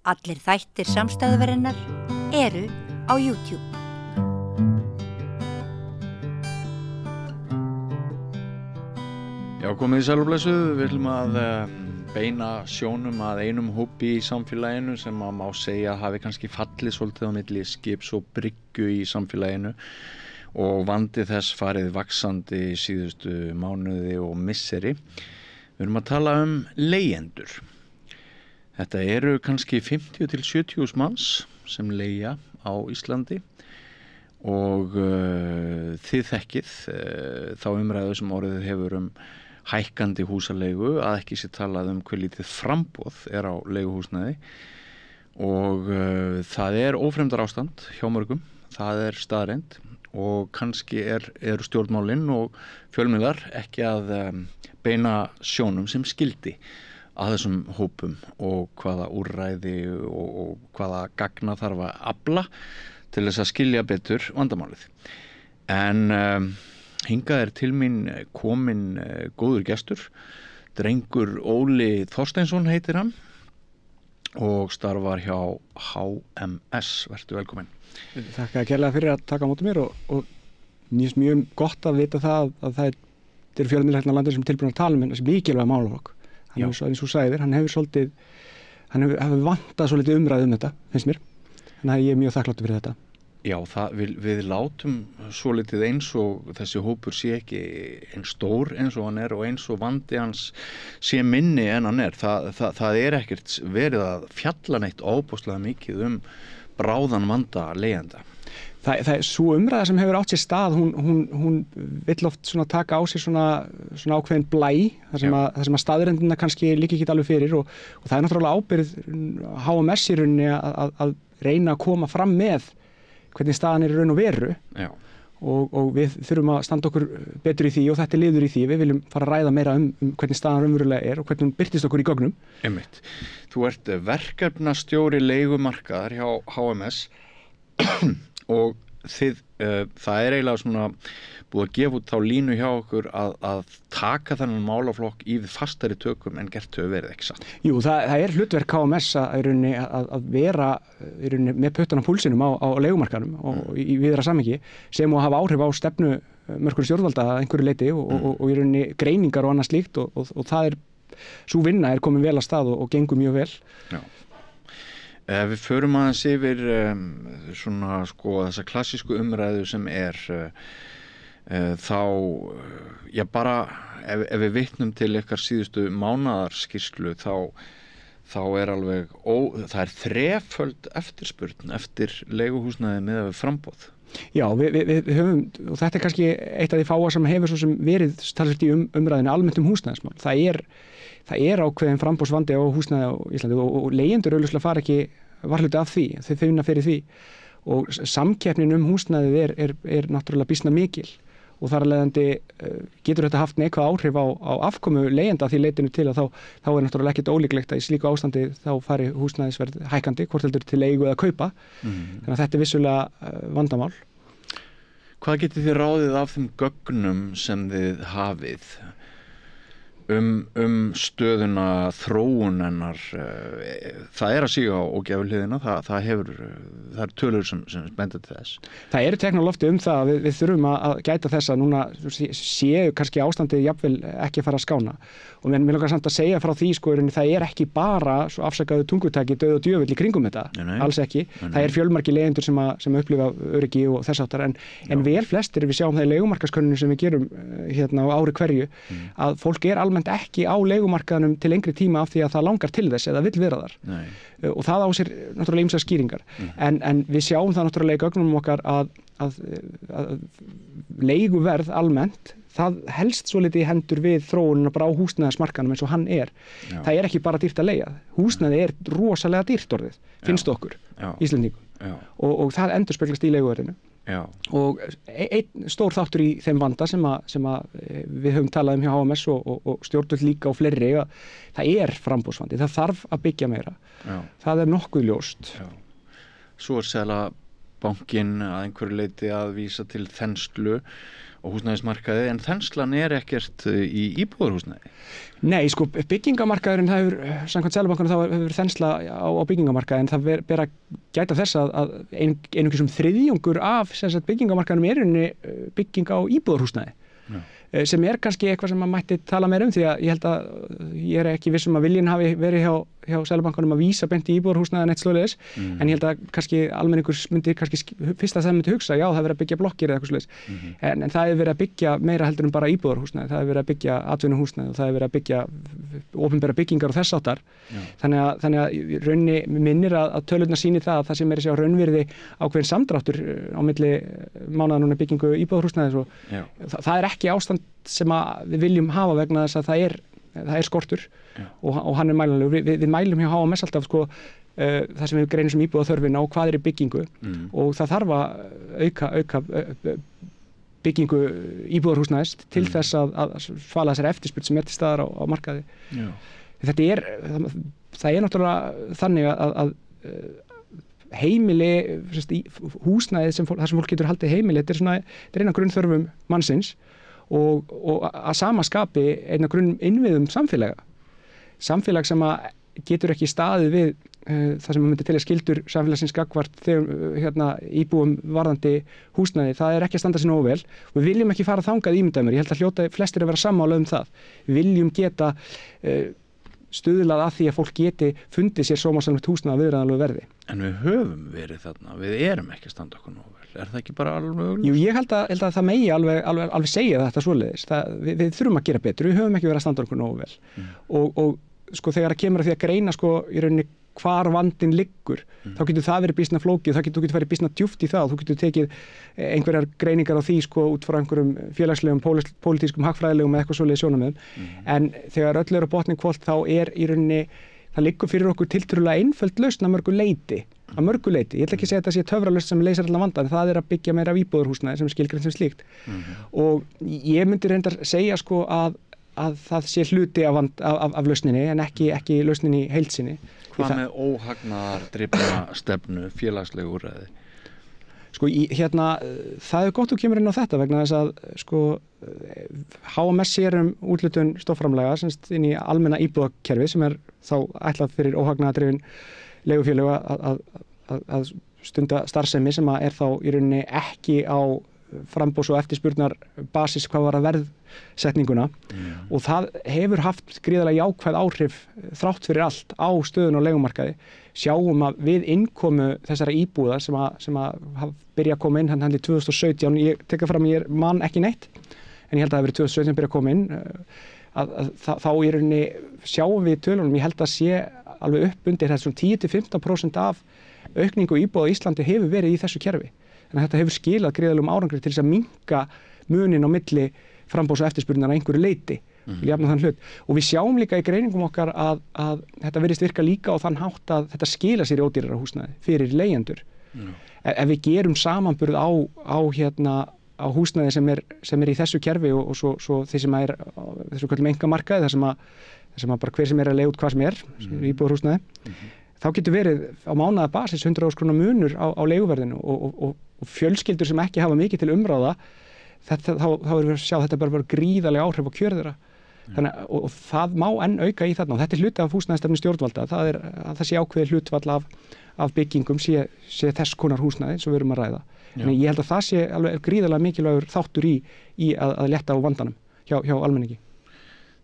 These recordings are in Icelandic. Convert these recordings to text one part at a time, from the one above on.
Allir þættir samstæðuverinnar eru á YouTube. Já, komið í sæl og blessuð. Við viljum að beina sjónum að einum hópi í samfélaginu sem að má segja hafi kannski fallið svolítið á milli skips og bryggju í samfélaginu og vandi þess farið vaxandi síðustu mánuði og misseri. Við erum að tala um leigjendur. Þetta eru kannski 50 til 70 manns sem leigja á Íslandi og þið þekkið þá umræðu sem orðið hefur hækkandi húsaleigu, að ekki sé talað hve lítið framboð er á leiguhúsnæði og það er ófremdarástand hjá mörgum, það er staðreynd og kannski eru stjórnmálin og fjölmiðlar ekki að beina sjónum sem skyldi að þessum hópum og hvaða úrræði og hvaða gagna þarf að afla til þess að skilja betur vandamálið. En hingað til mín kominn góður gestur, drengur Óli Þorsteinsson heitir hann og starfar hjá HMS. Vertu velkominn. Þakka kærlega fyrir að taka á móti mér og mér mjög gott að vita það að það eru fjölmiðlar hérna á landinu sem tilbúin að tala um þessi mikilvæga málaflokk. Hann hefur, eins og sagðir, hann hefur vantað svolítið umræðu þetta, finnst mér. Þannig að ég er mjög þakkláttur fyrir þetta. Já, við látum svolítið eins og þessi hópur sé ekki eins stór eins og hann er og eins og vandi hans sé minni en hann er. Það er ekkert verið að fjalla neitt óbúslega mikið bráðan vanda leigjenda. Það er svo umræða sem hefur átt sér stað, hún vill oft svona taka á sig svona ákveðin blæ, þar sem að staðrendina kannski líka ekki alveg fyrir og það er náttúrulega ábyrgð HMS í rauninni að reyna að koma fram með hvernig staðan er í raun og veru. Já. Og við þurfum að standa okkur betur í því og þetta er liður í því. Við viljum fara að ræða meira hvernig staðan raunverulega er og hvernig hún birtist okkur í gögnum. Einmitt. Þú ert verkefnastjóri leigumarkaðar hjá HMS og það er eiginlega svona búið að gefa út þá línu hjá okkur að taka þennan málaflokk í við fastari tökum en gert hefur verið, ekki satt? Jú, það er hlutverk HMS að vera með puttan á púlsinum á leigumarkaðnum og í viðra samhengi sem að hafa áhrif á stefnu mörkur stjórnvalda að einhverju leyti og í rauninni greiningar og annað slíkt og það sú vinna er komin vel að stað og gengur mjög vel. Já. Við förum aðeins yfir svona þessa klassísku umræðu sem þá, já bara ef við vitnum til ykkar síðustu mánaðarskýrslu þá er alveg, það er þreföld eftirspurn eftir leiguhúsnæði miðað við framboð. Já, við höfum, og þetta er kannski eitt af því fáa sem hefur svo sem verið talsvert í umræðinu almennt húsnæðismál. Það er ákveðin framboðsvandi á húsnæði á Íslandi og leigjendur augljóslega fara ekki varhluti af því, þau finna fyrir því og samkeppnin húsnæðið er náttúrulega býsna mikil og þar af leiðandi getur þetta haft neikvæð áhrif á afkomu leigjenda því leitinu til að þá er náttúrulega ekkert ólíklegt að í slíku ástandi þá fari húsnæðisverð hækkandi, hvort heldur til leigu eða kaupa. Þannig að þetta er vissulega vandamál. Hvað getið þið ráðið af þeim gögnum sem þið hafið stöðuna, þróun hennar? Það er að síga á ógæfuhliðina, það er tölur sem benda til þess. Það eru tekn á lofti það að við þurfum að gæta þess að núna séu kannski ástandið jafnvel ekki að fara að skána og mér langar samt að segja frá því það er ekki bara svo afsakaðu tungutaki dauð og djöfull í kringum þetta, alls ekki. Það er fjölmargir leigjendur sem upplifa öryggi og þess áttar en vel flestir, við sjáum það í leigumarkaðskönnunum sem við gerum hérna á ári hverju að fólk er almennt ekki á leigumarkaðnum til lengri tíma af því að það langar til þess eða vill vera þar. Og það á sér náttúrulega ýmsar skýringar en við sjáum það náttúrulega í gögnum okkar að leiguverð almennt það helst svo litið í hendur við þróunina bara á húsnæðismarkaðnum eins og hann er. Já. Það er ekki bara dýrt að leigja. Húsnæði er rosalega dýrt orðið, finnst okkur, Íslendingum. Og það endurspeglast í leiguverðinu. Já. Og einn stór þáttur í þeim vanda sem að við höfum talað hjá HMS og stjórnvöld líka og fleiri það er framboðsvandi, það þarf að byggja meira. Já. Það er nokkuð ljóst. Já. Svo Seðlabankinn að einhverju leyti að vísa til þenslu húsnæðismarkaði en þenslan ekkert í íbúðarhúsnæði. Nei, sko byggingamarkaðurinn það hefur, samkvæmt Seðlabankanum þá hefur þensla á byggingamarkaði en það ber að gæta þess að einungis þriðjungur af byggingamarkaðunum í rauninni bygging á íbúðarhúsnæði. Sem kannski eitthvað sem maður mætti tala meira því að ég held að ég ekki viss að viljinn hafi verið hjá Seðlabankanum að vísa beint í íbúðarhúsnæði en eitt svoleiðis en ég held að kannski almenningur myndi kannski fyrst að það myndi hugsa já það er verið að byggja blokkir eða eitthvað svoleiðis en það er verið að byggja meira heldur en bara íbúðarhúsnæði það er verið að byggja atvinnuhúsnæði og það er verið að byggja opinbera byggingar og þess áttar þannig að raunni minnir að tölurnar sýni það sem að segja raunvirði ákveðin samdráttur á milli mánaða núna byggingu íbúðarhúsnæðis og það ekki ástand sem að við viljum hafa vegna þess að það er skortur og hann er mælanlegur. Við mælum hjá HMS alltaf það sem við greinum sem íbúðaþörfina og hvað í byggingu og það þarf að auka byggingu íbúðarhúsnæðis til þess að svala þessari eftirspurn sem til staðar á markaði. Það náttúrulega þannig að heimili, húsnæðið þar sem fólk getur haldið heimili, þetta er eina grunnþörfum mannsins og að sama skapi eina grunn innviðum samfélag sem að getur ekki staðið við það sem myndi telja skyldur samfélagsins gagnvart þegar íbúum varðandi húsnæði, það ekki að standa sig nógu vel og við viljum ekki fara þangað ímyndaðir, ég held að hljóta flestir að vera sammála það, við viljum geta stuðlað að því að fólk geti fundið sér sómasamlegt húsnæði að viðræðanlegu verði. En við höfum verið þarna, við ekki að standa okkur nógu vel. Er það ekki bara alveg? Jú, ég held að það megi alveg segja þetta svoleiðis. Við þurfum að gera betur, við höfum ekki verið að standa okkur nógu vel. Og sko þegar það kemur að því að greina sko í rauninni hvar vandinn liggur, þá getur það verið býsna flókið, þú getur farið býsna djúpt í það, þú getur tekið einhverjar greiningar á því sko út frá einhverjum félagslegum, pólitískum, hagfræðilegum eða eitthvað svoleiðis sjónarmiðum. En þegar öll á botninn hvolft þá í rauninni, það liggur fyrir okkur tiltölulega einföld lausn að mörgu leyti. Ég ætla ekki að segja að það sé töfralausn sem leysir allan vandann, það að byggja meira af íbúðarhúsnæði sem skilgreint sem slíkt. Og ég myndi reyndar segja sko að það sé hluti af lausninni en ekki lausninni í heild sinni. Hvað með óhagnaðardrifna stefnu, félagslegu úrræði? Sko, það gott þú kemur inn á þetta vegna þess að sko, HMS sér úthlutun stofnframlaga inn í almenna íbúðakerfi sem þá ætlað fyrir óhagnaðardrifin leigufélög að stunda starfsemi sem þá í rauninni ekki á framboðs- og eftirspurnar basis hvað var að verðsetninguna og það hefur haft gríðarlega jákvæð áhrif þrátt fyrir allt á stöðun á leigumarkaði. Sjáum að við innkomu þessara íbúða sem að byrja að koma inn hann í 2017, ég teka fram ég man ekki neitt en ég held að það verið 2017 byrja að koma inn þá í rauninni sjáum við tölunum, ég held að sé alveg upp undir þessum 10-15% af aukningu íbúða á Íslandi hefur verið í þessu kerfi. Þannig að þetta hefur skilað gríðarlegum árangri til þess að minnka munin á milli framboðs- og eftirspurnar að einhverju leyti jafna þann hlut. Og við sjáum líka í greiningum okkar að þetta virðist virka líka á þann hátt að þetta skila sér í ódýrara húsnæði fyrir leigjendur. Ef við gerum samanburð á húsnæði sem í þessu kerfi og svo þeir sem þessu kallum einkamarkaði þar sem að bara hver sem að leigja út hvað sem íbúðarhúsnæði þá getur verið á mánaða basis 100.000 króna munur á leiguverðinu og fjölskyldur sem ekki hafa mikið til umráða þá erum við að sjá þetta bara gríðarlega áhrif á kjör þeirra. Og það má enn auka í þarna og þetta er hluti af húsnæðisstefnu stjórnvalda að það sé ákveðið hlutfall af byggingum sé þess konar húsnæði sem við erum að ræða. En ég held að það sé alveg gríðarlega mikilvægur þáttur í að létta á vandanum hjá almenningi.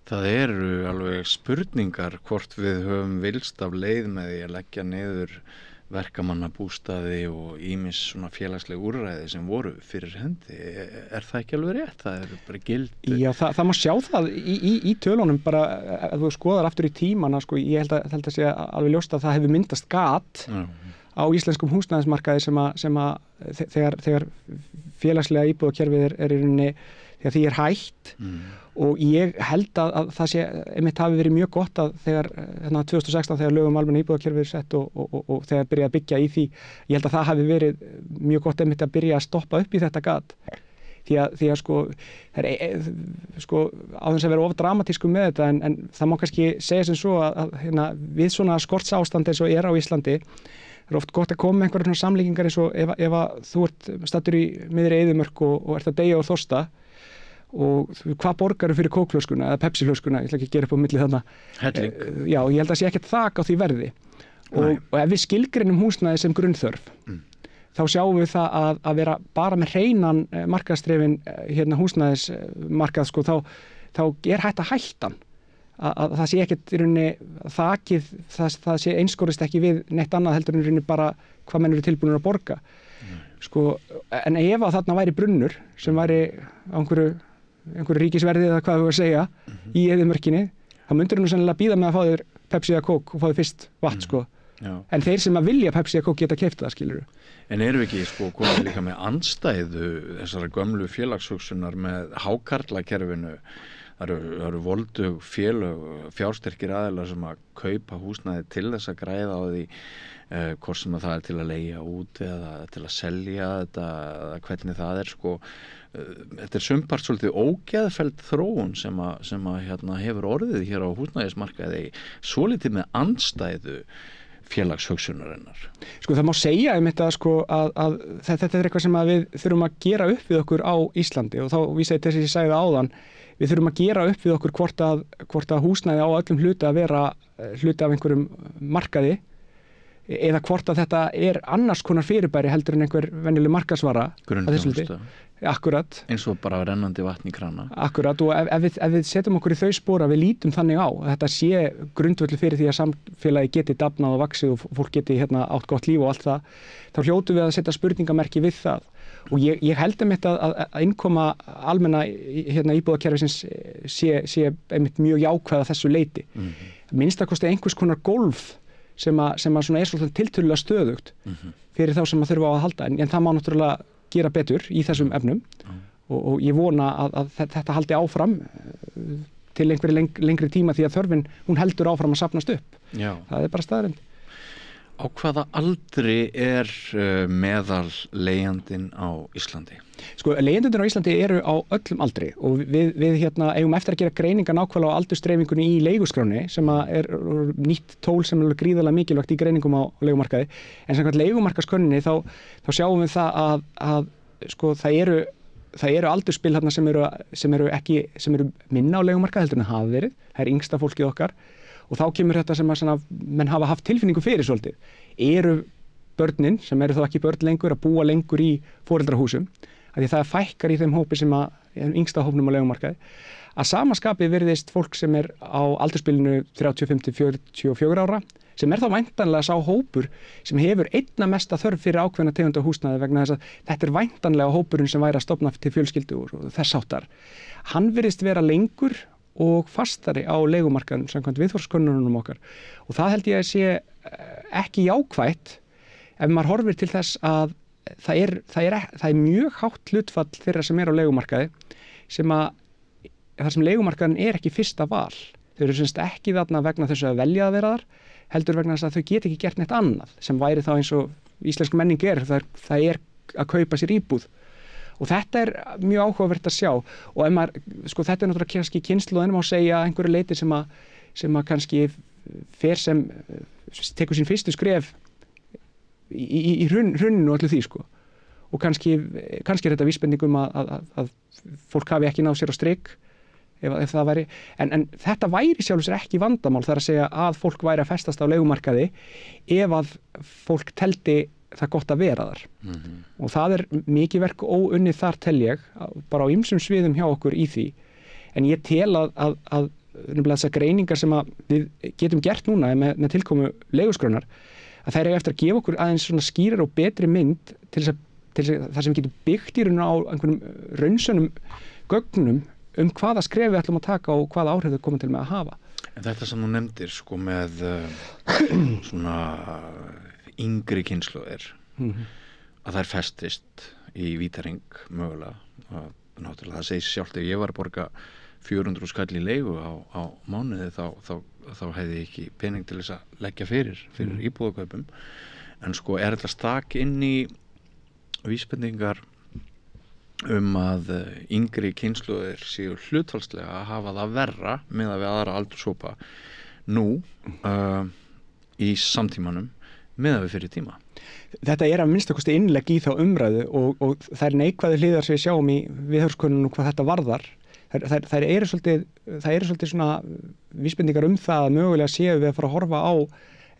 Það eru alveg spurningar hvort við höfum vilst af leið með því að leggja niður verkamannabústaði og ýmis svona félagsleg úrræði sem voru fyrir hendi. Er það ekki alveg rétt? Það eru bara gild. Já, það má sjá það í tölunum bara ef þú skoðar aftur í tímana sko, ég held að sé alveg ljóst að það hefur myndast gat á íslenskum húsnæðismarkaði sem að þegar félagslega íbúðakerfið er í rauninni þegar því hætt og ég held að það sé einmitt hafi verið mjög gott að þegar 2016 þegar lögum almenna íbúðakerfið sett og þegar byrjaði að byggja í því ég held að það hafi verið mjög gott einmitt að byrja að stoppa upp í þetta gat því að sko á þess að vera of dramatískum með þetta en það má kannski segja sem svo að við svona skortsástand eins og á Íslandi það oft gott að koma með einhverjar samlíkingar eins og ef þú ert staddur í miðri eyðimörk og ert að deyja úr þorsta og hvað borgaru fyrir kókflöskuna eða pepsiflöskuna, ég ætla ekki að gera upp á milli þarna. Helling. Já, ég held að sé ekkert þak á því verði og ef við skilgreinum húsnæði sem grunnþörf þá sjáum við það að vera bara með hreinan markaðsdrifin húsnæðismarkað sko, þá hægt að hættan að það sé ekkert í rauninni þakið, það sé einskorist ekki við neitt annað heldur en í rauninni bara hvað menn eru tilbúinir að borga sko, en ef að þarna væri brunnur sem væri á einhverju ríkisverði eða hvað við að segja í eyðimörkinni, þá myndir nú sennilega bíða með að fá þér Pepsi eða Coke og fá þér fyrst vatn sko. En þeir sem að vilja Pepsi eða Coke geta keypt það, skilurðu. En erum við ekki sko komið líka með andstæðu þessara gömlu félagshugsunar með hákarlakerfinu? Það eru voldug félög, fjársterkir aðilar sem að kaupa húsnæði til þess að græða á því hvort sem að það til að leigja út eða til að selja þetta eða hvernig það sko. Þetta sumpart svolítið ógeðfelld þróun sem að hefur orðið hér á húsnæðismarkaði svolítið með andstæðu félagshugsunarinnar. Sko það má segja þetta sko að þetta eitthvað sem að við þurfum að gera upp við okkur á Íslandi og þá vísa ég til þess að ég sagði það áðan, við þurfum að gera upp við okkur hvort að húsnæði á öllum hluti að vera hluti af einhverjum markaði eða hvort að þetta annars konar fyrirbæri heldur en einhver venjuleg markaðsvara. Grunnþjónusta. Akkurat. Eins og bara rennandi vatn í krana. Akkurat og ef við setjum okkur í þau spor að við lítum þannig á að þetta sé grundvöllur fyrir því að samfélagi geti dafnað og vaxið og fólk geti átt gott líf og allt það, þá hljótum við að setja spurningamerki við það. Og ég held að innkoma almenna íbúðakerfisins sé einmitt mjög jákvæð að þessu leyti. Minnstakosti einhvers konar gólf sem að svona svolítið tiltölulega stöðugt fyrir þá sem að þurfa á að halda en það má náttúrulega gera betur í þessum efnum og ég vona að þetta haldi áfram til einhverju lengri tíma því að þörfin hún heldur áfram að safnast upp. Já. Það bara staðreynd. Á hvaða aldri meðal leigjandinn á Íslandi? Sko, leigjandinn á Íslandi eru á öllum aldri og við eigum eftir að gera greiningar nákvæmlega á aldursdreifingunni í leiguskráni sem að nýtt tól sem er gríðarlega mikilvægt í greiningum á leigumarkaði. En samkvæmt leigumarkaðskönninni þá sjáum við það að sko, það eru aldursbil þarna sem eru minna á leigumarkaði heldur en hafa verið. Það er yngsta fólkið okkar. Og þá kemur þetta sem að menn hafa haft tilfinningu fyrir svolítið. Eru börnin, sem eru þá ekki börn lengur, að búa lengur í foreldrahúsum, af því það fækkar í þeim hópi sem er yngsta hópnum á leigumarkaði. Að sama skapi virðist fólk sem er á aldursbilinu 35-44 ára, sem þá væntanlega sá hópur sem hefur einna mesta þörf fyrir ákveðna tegunda húsnæði vegna þess að þetta er væntanlega hópurinn sem væri að stofna til fjölskyldu og þess háttar. Hann virðist vera lengur og fastari á leigumarkaðnum samkvæmt viðhorfskönnunum okkar og það held ég að sé ekki jákvætt ef maður horfir til þess að það er mjög hátt hlutfall þeirra sem er á leigumarkaði þar sem leigumarkaðin er ekki fyrsta val. Þau eru semst ekki þarna vegna þess að velja að vera þar heldur vegna þess að þau get ekki gert neitt annað sem væri þá eins og íslensk menning það er að kaupa sér íbúð. Og þetta er mjög áhugavert að sjá og ef maður, sko þetta er náttúrulega kannski kynslóðin má segja einhverju leyti sem að kannski fer sem tekur sín fyrstu skref í hruninu og allir því sko og kannski er þetta vísbending að fólk hafi ekki náð sér á strik ef það væri, en þetta væri sjálfur sér ekki vandamál þar að segja að fólk væri að festast á leigumarkaði ef að fólk teldi það gott að vera þar og það er mikið verk óunnið þar tel ég bara á ýmsum sviðum hjá okkur í því en ég tel að þessar greiningar sem að við getum gert núna með tilkomu leiguskránar að þær eiga eftir að gefa okkur aðeins svona skýrar og betri mynd til þess að það sem við getum byggt í raun á einhverjum raunsönum gögnum hvaða skref við ætlum að taka og hvaða áhrif þau koma til með að hafa. En þetta sem þú nefndir sko með svona yngri kynslóðir að þær festist í vítahring mögulega og náttúrulega það segir sjálft ef ég var að borga 400 skall í leigu á mánuði þá hefði ég ekki pening til þess að leggja fyrir íbúðakaupum en sko er þetta stak inn í vísbendingar að yngri kynslóðir séu hlutfallslega að hafa það verra miðað við aðra aldurshópa nú í samtímanum miðað við fyrir tíma. Þetta er að minnstakosti innlegg í þá umræðu og það er neikvæðu hliðar sem við sjáum í viðhorfskönnunum hvað þetta varðar Það eru svolítið svona vísbendingar það að mögulega séu við að fara að horfa á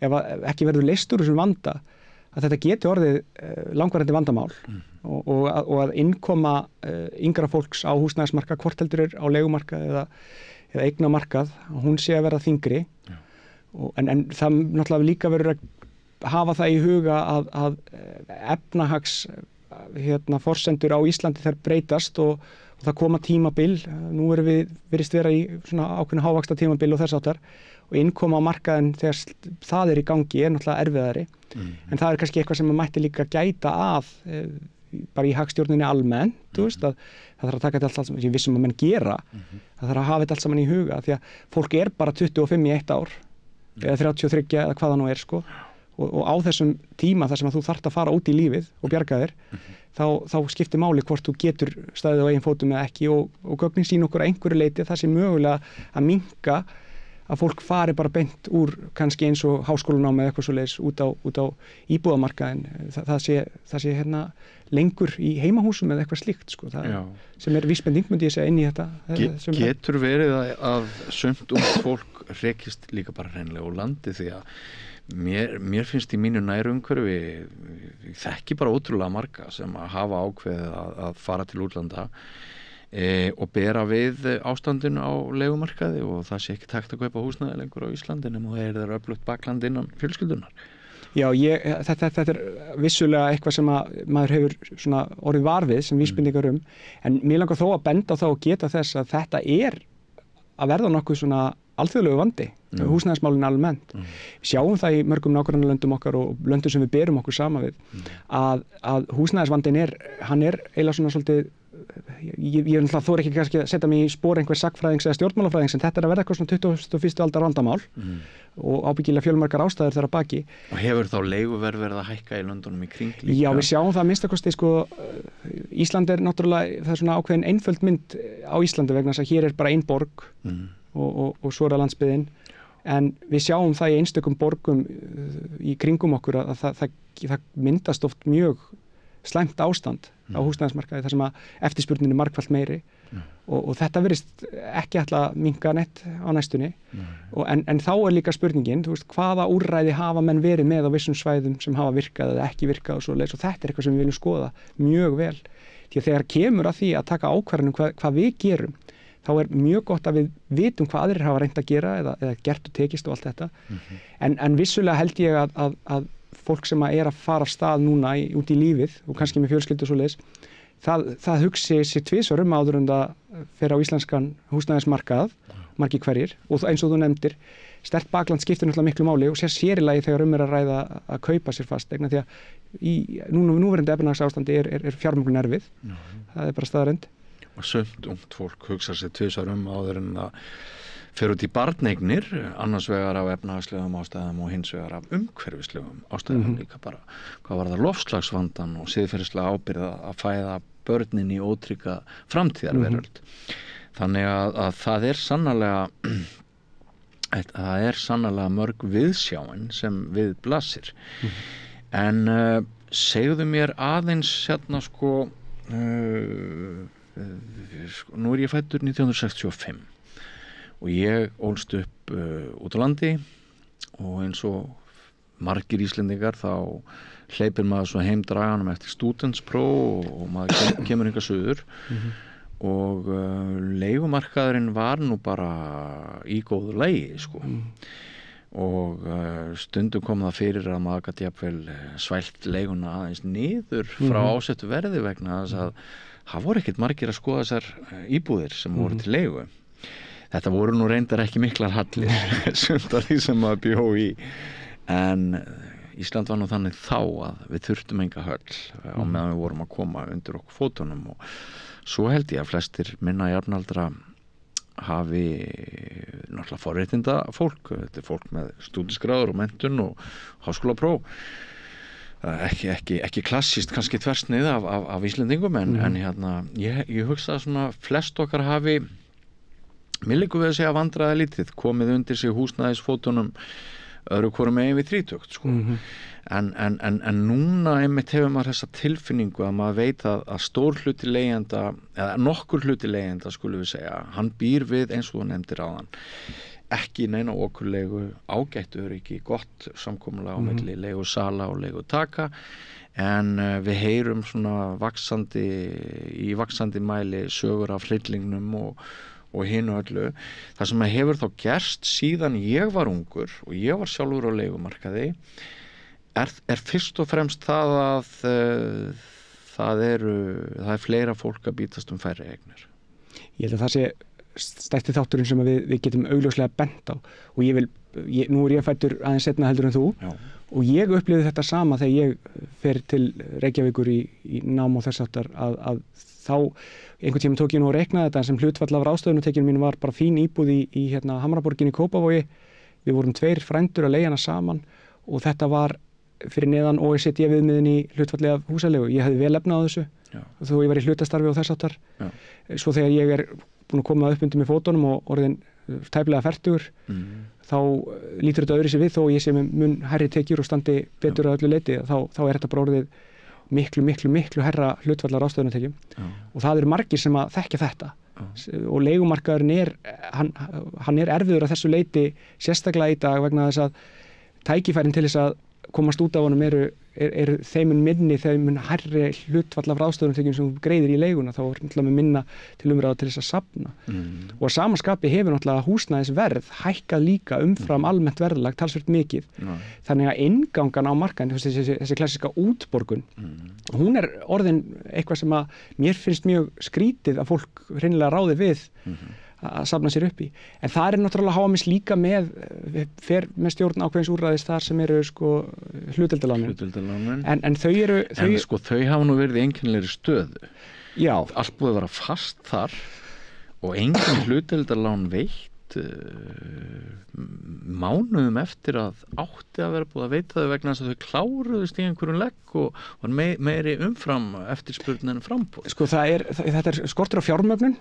ef ekki verður leyst úr þessum vanda að þetta geti orðið langvarandi vandamál og að innkoma yngra fólks á húsnæðismarkað, hvort heldur á leigumarkað eða eignamarkað, hún sé að verða þyngri. En það náttúrulega líka verður að hafa það í huga að efnahags forsendur á Íslandi þær breytast og það koma tímabil, nú erum við virðist vera í svona ákveðnu hávaxta tímabil og þess áttar og innkoma á markaðin þegar það í gangi náttúrulega erfiðari en það kannski eitthvað sem maður mætti líka gæta að bara í hagstjórninni almennt, þú veist að það þarf að taka þetta allt saman, ég vissum að menn gera það þarf að hafa þetta allt saman í huga því að fólk bara 25 í 1 ár eða 33 eða hvað það nú sko og á þessum tíma þar sem að þú þarft að fara út í lífið og bjarga þér þá skiptir máli hvort þú getur staðið á eigin fótum eða ekki og gögnin sín okkur að einhverju leyti það sé mögulega að minnka að fólk fari bara beint úr kannski eins og háskólanám eða eitthvað svoleiðis út á íbúðamarkaðin það sé lengur í heimahúsum eða eitthvað slíkt sko, sem vísbending myndi ég segja inn í þetta Getur verið að sumt fólk rekist líka bara hreinlega úr landi því að mér finnst í mínu nærumhverfi ég þekki bara ótrúlega marga sem að hafa ákveðið að fara til útlanda og bera við ástandinu á leigumarkaði og það sé ekki takt að kaupa húsnæði lengur á Íslandi nema það er öflugt bakland innan fjölskyldunar. Já, þetta vissulega eitthvað sem að maður hefur svona orðið var við sem vísbendingar en mér langar þó að benda á það og geta þess að þetta að verða nokkuð svona alþjóðlegu vandi, húsnæðismálin almennt. Við sjáum það í mörgum nágrannalöndum okkar og löndum sem við berum okkur sama við að húsnæðisvandinn hann eiginlega svona svolítið ég þóri ekki kannski að setja mig í spor einhver sagnfræðings eða stjórnmálafræðings en þetta að verða eitthvað svona 21. aldar vandamál og ábyggilega fjölmargar ástæður þar að baki. Og hefur þá leiguverð verið að hækka í löndunum í kring líka? Já, við sjáum það að minnsta kosti sko, Ísland náttúrulega, það svona ákveðin einföld mynd á Íslandi vegna þess að hér bara ein borg og svo landsbyggðin en við sjáum það í einstökum borgum í kringum okkur að það myndast oft mjög slæmt ástand á húsnæðismarkaði þar sem að eftirspurnin margfalt meiri og þetta virðist ekki ætla að minnka neitt á næstunni en þá líka spurningin, þú veist, hvaða úrræði hafa menn verið með á vissum svæðum sem hafa virkað eða ekki virkað og svoleiðis og þetta eitthvað sem við viljum skoða mjög vel því að þegar kemur að því að taka ákvarðanum hvað við gerum þá mjög gott að við vitum hvað aðrir hafa reynt að gera eða gert og tekist og allt þetta en vissulega held ég að fólk sem að fara af stað núna út í lífið og kannski með fjölskyldu og svoleiðis það hugsi sér tvisvar áður en það fer á íslenskan húsnæðismarkað margir hverjir og eins og þú nefndir sterkt bakland skiptir náttúrulega miklu máli og sér í lagi þegar er að ræða að kaupa sér fast því að í núverandi efnahagsástandi er fjármögnun erfið það bara staðreynd og sumt ungt fólk hugsa sér tvisvar áður en það fer út í barneignir, annars vegar af efnahagslegum ástæðum og hins vegar af umhverfislegum ástæðum líka bara hvað var það loftslagsvandan og siðferðislega ábyrgð að fæða börnin í ótrygga framtíðarveröld. Þannig að það er sannarlega mörg viðsjáin sem við blasir. En segðu mér aðeins nú ég fæddur 1965 og ég ólst upp út á landi og eins og margir Íslendingar þá hleypir maður svo heimdraganum eftir stúdentspróf og maður kemur hingað suður og leigumarkaðurinn var nú bara í góðu lagi sko og stundum kom það fyrir að maður gat jafnvel svælt leiguna aðeins niður frá ásettu verði vegna þess að það voru ekkert margir að skoða þessar íbúðir sem voru til leigu. Þetta voru nú reyndar ekki miklar hallir sumt af því sem maður bjó í en Ísland var nú þannig þá að við þurftum enga höll á meðan við vorum að koma undir okkur fótunum og svo held ég að flestir minna jafnaldra hafi náttúrulega forréttinda fólk, þetta fólk með stúdísgráður og menntun og háskólapróf ekki klassíst kannski tversnið af Íslendingum en ég hugsa að svona flest okkar hafi mér líkur við að segja vandræða lítið komið undir sig húsnæðisfótunum öðru hvorum megin við þrítugt sko. En núna einmitt hefur maður þessa tilfinningu að maður veit að stór hluti leigjenda eða nokkur hluti leigjenda skulum við segja, hann býr við eins og þú nefndir áðan ekki neina okurleigu, ágætt öryggi, gott samkomulag á milli leigusala og leigutaka en við heyrum svona í vaxandi mæli sögur af hryllingnum og hinu öllu. Það sem hefur þá gerst síðan ég var ungur og ég var sjálfur á leigumarkaði er fyrst og fremst það að það er fleira fólk að bítast færri eignir. Ég held að það sé stærsti þátturinn sem við getum augljóslega bent á og nú ég fæddur aðeins seinna heldur en þú. Já. Og ég upplifði þetta sama þegar ég fer til Reykjavíkur í nám og þess áttar að þá einhvern tíma tók ég nú að reikna þetta sem hlutfall af ráðstöfunartekjunum mínu var bara fín íbúð í Hamraborginni í Kópavogi. Við vorum 2 frændur að leigja hana saman og þetta var fyrir neðan OECD viðmiðin í hlutfalli af húsalegu. Ég hefði vel efna á þessu þó ég var í hlutastarfi og þess áttar. Svo þegar ég er búin að koma upp undir með fótunum og orðin tæplega 40 þá lítur þetta öðru sér við þó ég sé með mun hærri tekjur og standi betur að öllu leyti þá er þetta bara orðið miklu hærra hlutfall af ráðstöfunartekjum og það eru margir sem að þekkja þetta og leigumarkaðurinn hann er erfiður að þessu leyti sérstaklega í dag vegna þess að tækifærin til þess að komast út af honum eru þeimun minni þeimun hærri hlutfall af ráðstöfunartekjum sem þú greiðir í leiguna þá er náttúrulega með minna til umræða til þess að safna og að sama skapi hefur náttúrulega húsnæðisverð hækkað líka umfram almennt verðlag talsvert mikið þannig að inngangan á markaðinn þessi klassíska útborgun hún er orðin eitthvað sem að mér finnst mjög skrítið að fólk hreinlega ráði við að safna sér upp í. En það er náttúrulega háamis líka með stjórn ákveðins úrræðis þar sem eru sko hlutdeildarlánin. En þau eru... Sko þau hafa nú verið í einkennilegri stöðu. Já. Allt búið að vera fast þar og engin hlutdeildarlán veitt mánuðum eftir að átti að vera búið að veita þau vegna þess að þau kláruðust í einhverjum legg og var meiri umfram eftirspurn en framboð. Sko þetta er skortur á fjármögnun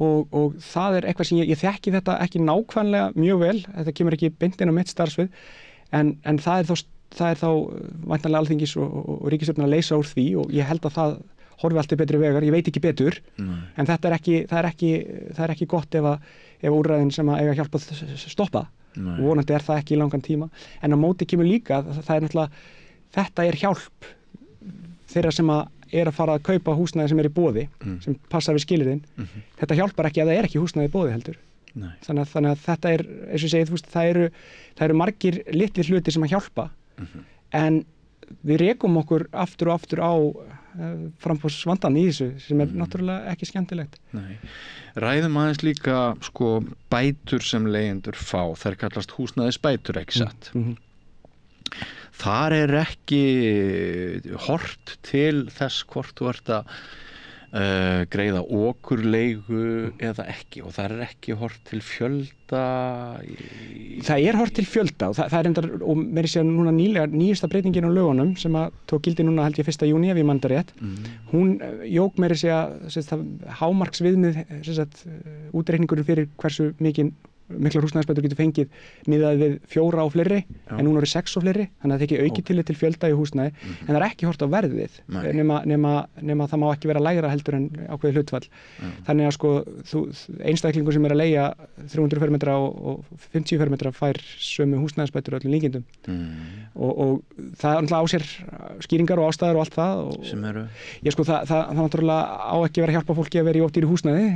og það er eitthvað sem ég þekki þetta ekki nákvæmlega mjög vel, þetta kemur ekki beint inn á mitt starfsvið en það er þá væntanlega Alþingis og ríkisstjórnin að leysa úr því og ég held að það horfi alltaf betri vegar, ég veit ekki betur en það er ekki gott ef úrræðin sem að eiga hjálp að stoppa og vonandi er það ekki í langan tíma en á móti kemur líka það er náttúrulega þetta er hjálp þeirra sem að fara að kaupa húsnæði sem er í boði sem passar við skilyrðin þetta hjálpar ekki ef það er ekki húsnæði í boði heldur þannig að þetta er eins og ég segi það eru margir litlir hlutir sem að hjálpa en við rekum okkur aftur og aftur á framboðsvandann í þessu sem er náttúrulega ekki skemmtilegt. Nei. Ræðum aðeins líka sko bætur sem leigjendur fá, þær kallast húsnæðisbætur ekki satt. Þar er ekki hort til þess hvort þú ert að greiða okurleigu eða ekki og það er ekki hort til fjölda Það er hort til fjölda og það er endar og meiri sér núna nýjasta breytingin á lögunum sem að tók gildi núna held ég 1. júní ef ég man það rétt hún jók meiri sér hámarksviðmið útreikningurinn fyrir hversu miklar húsnæðisbætur getur fengið miðað við 4 og fleiri en núna eru 6 og fleiri þannig að það ekki aukið tillit til fjölda í húsnæði en það er ekki hort á verðið nema það má ekki vera lægra heldur en ákveðið hlutfall þannig að sko einstaklingur sem er að leigja 300 fermetra og 50 fermetra fær sömu húsnæðisbætur öllum líkindum og það er náttúrulega á sér skýringar og ástæður og allt það sem eru það náttúrulega á ekki vera að hjálpa fólki að vera í ódýru húsnæði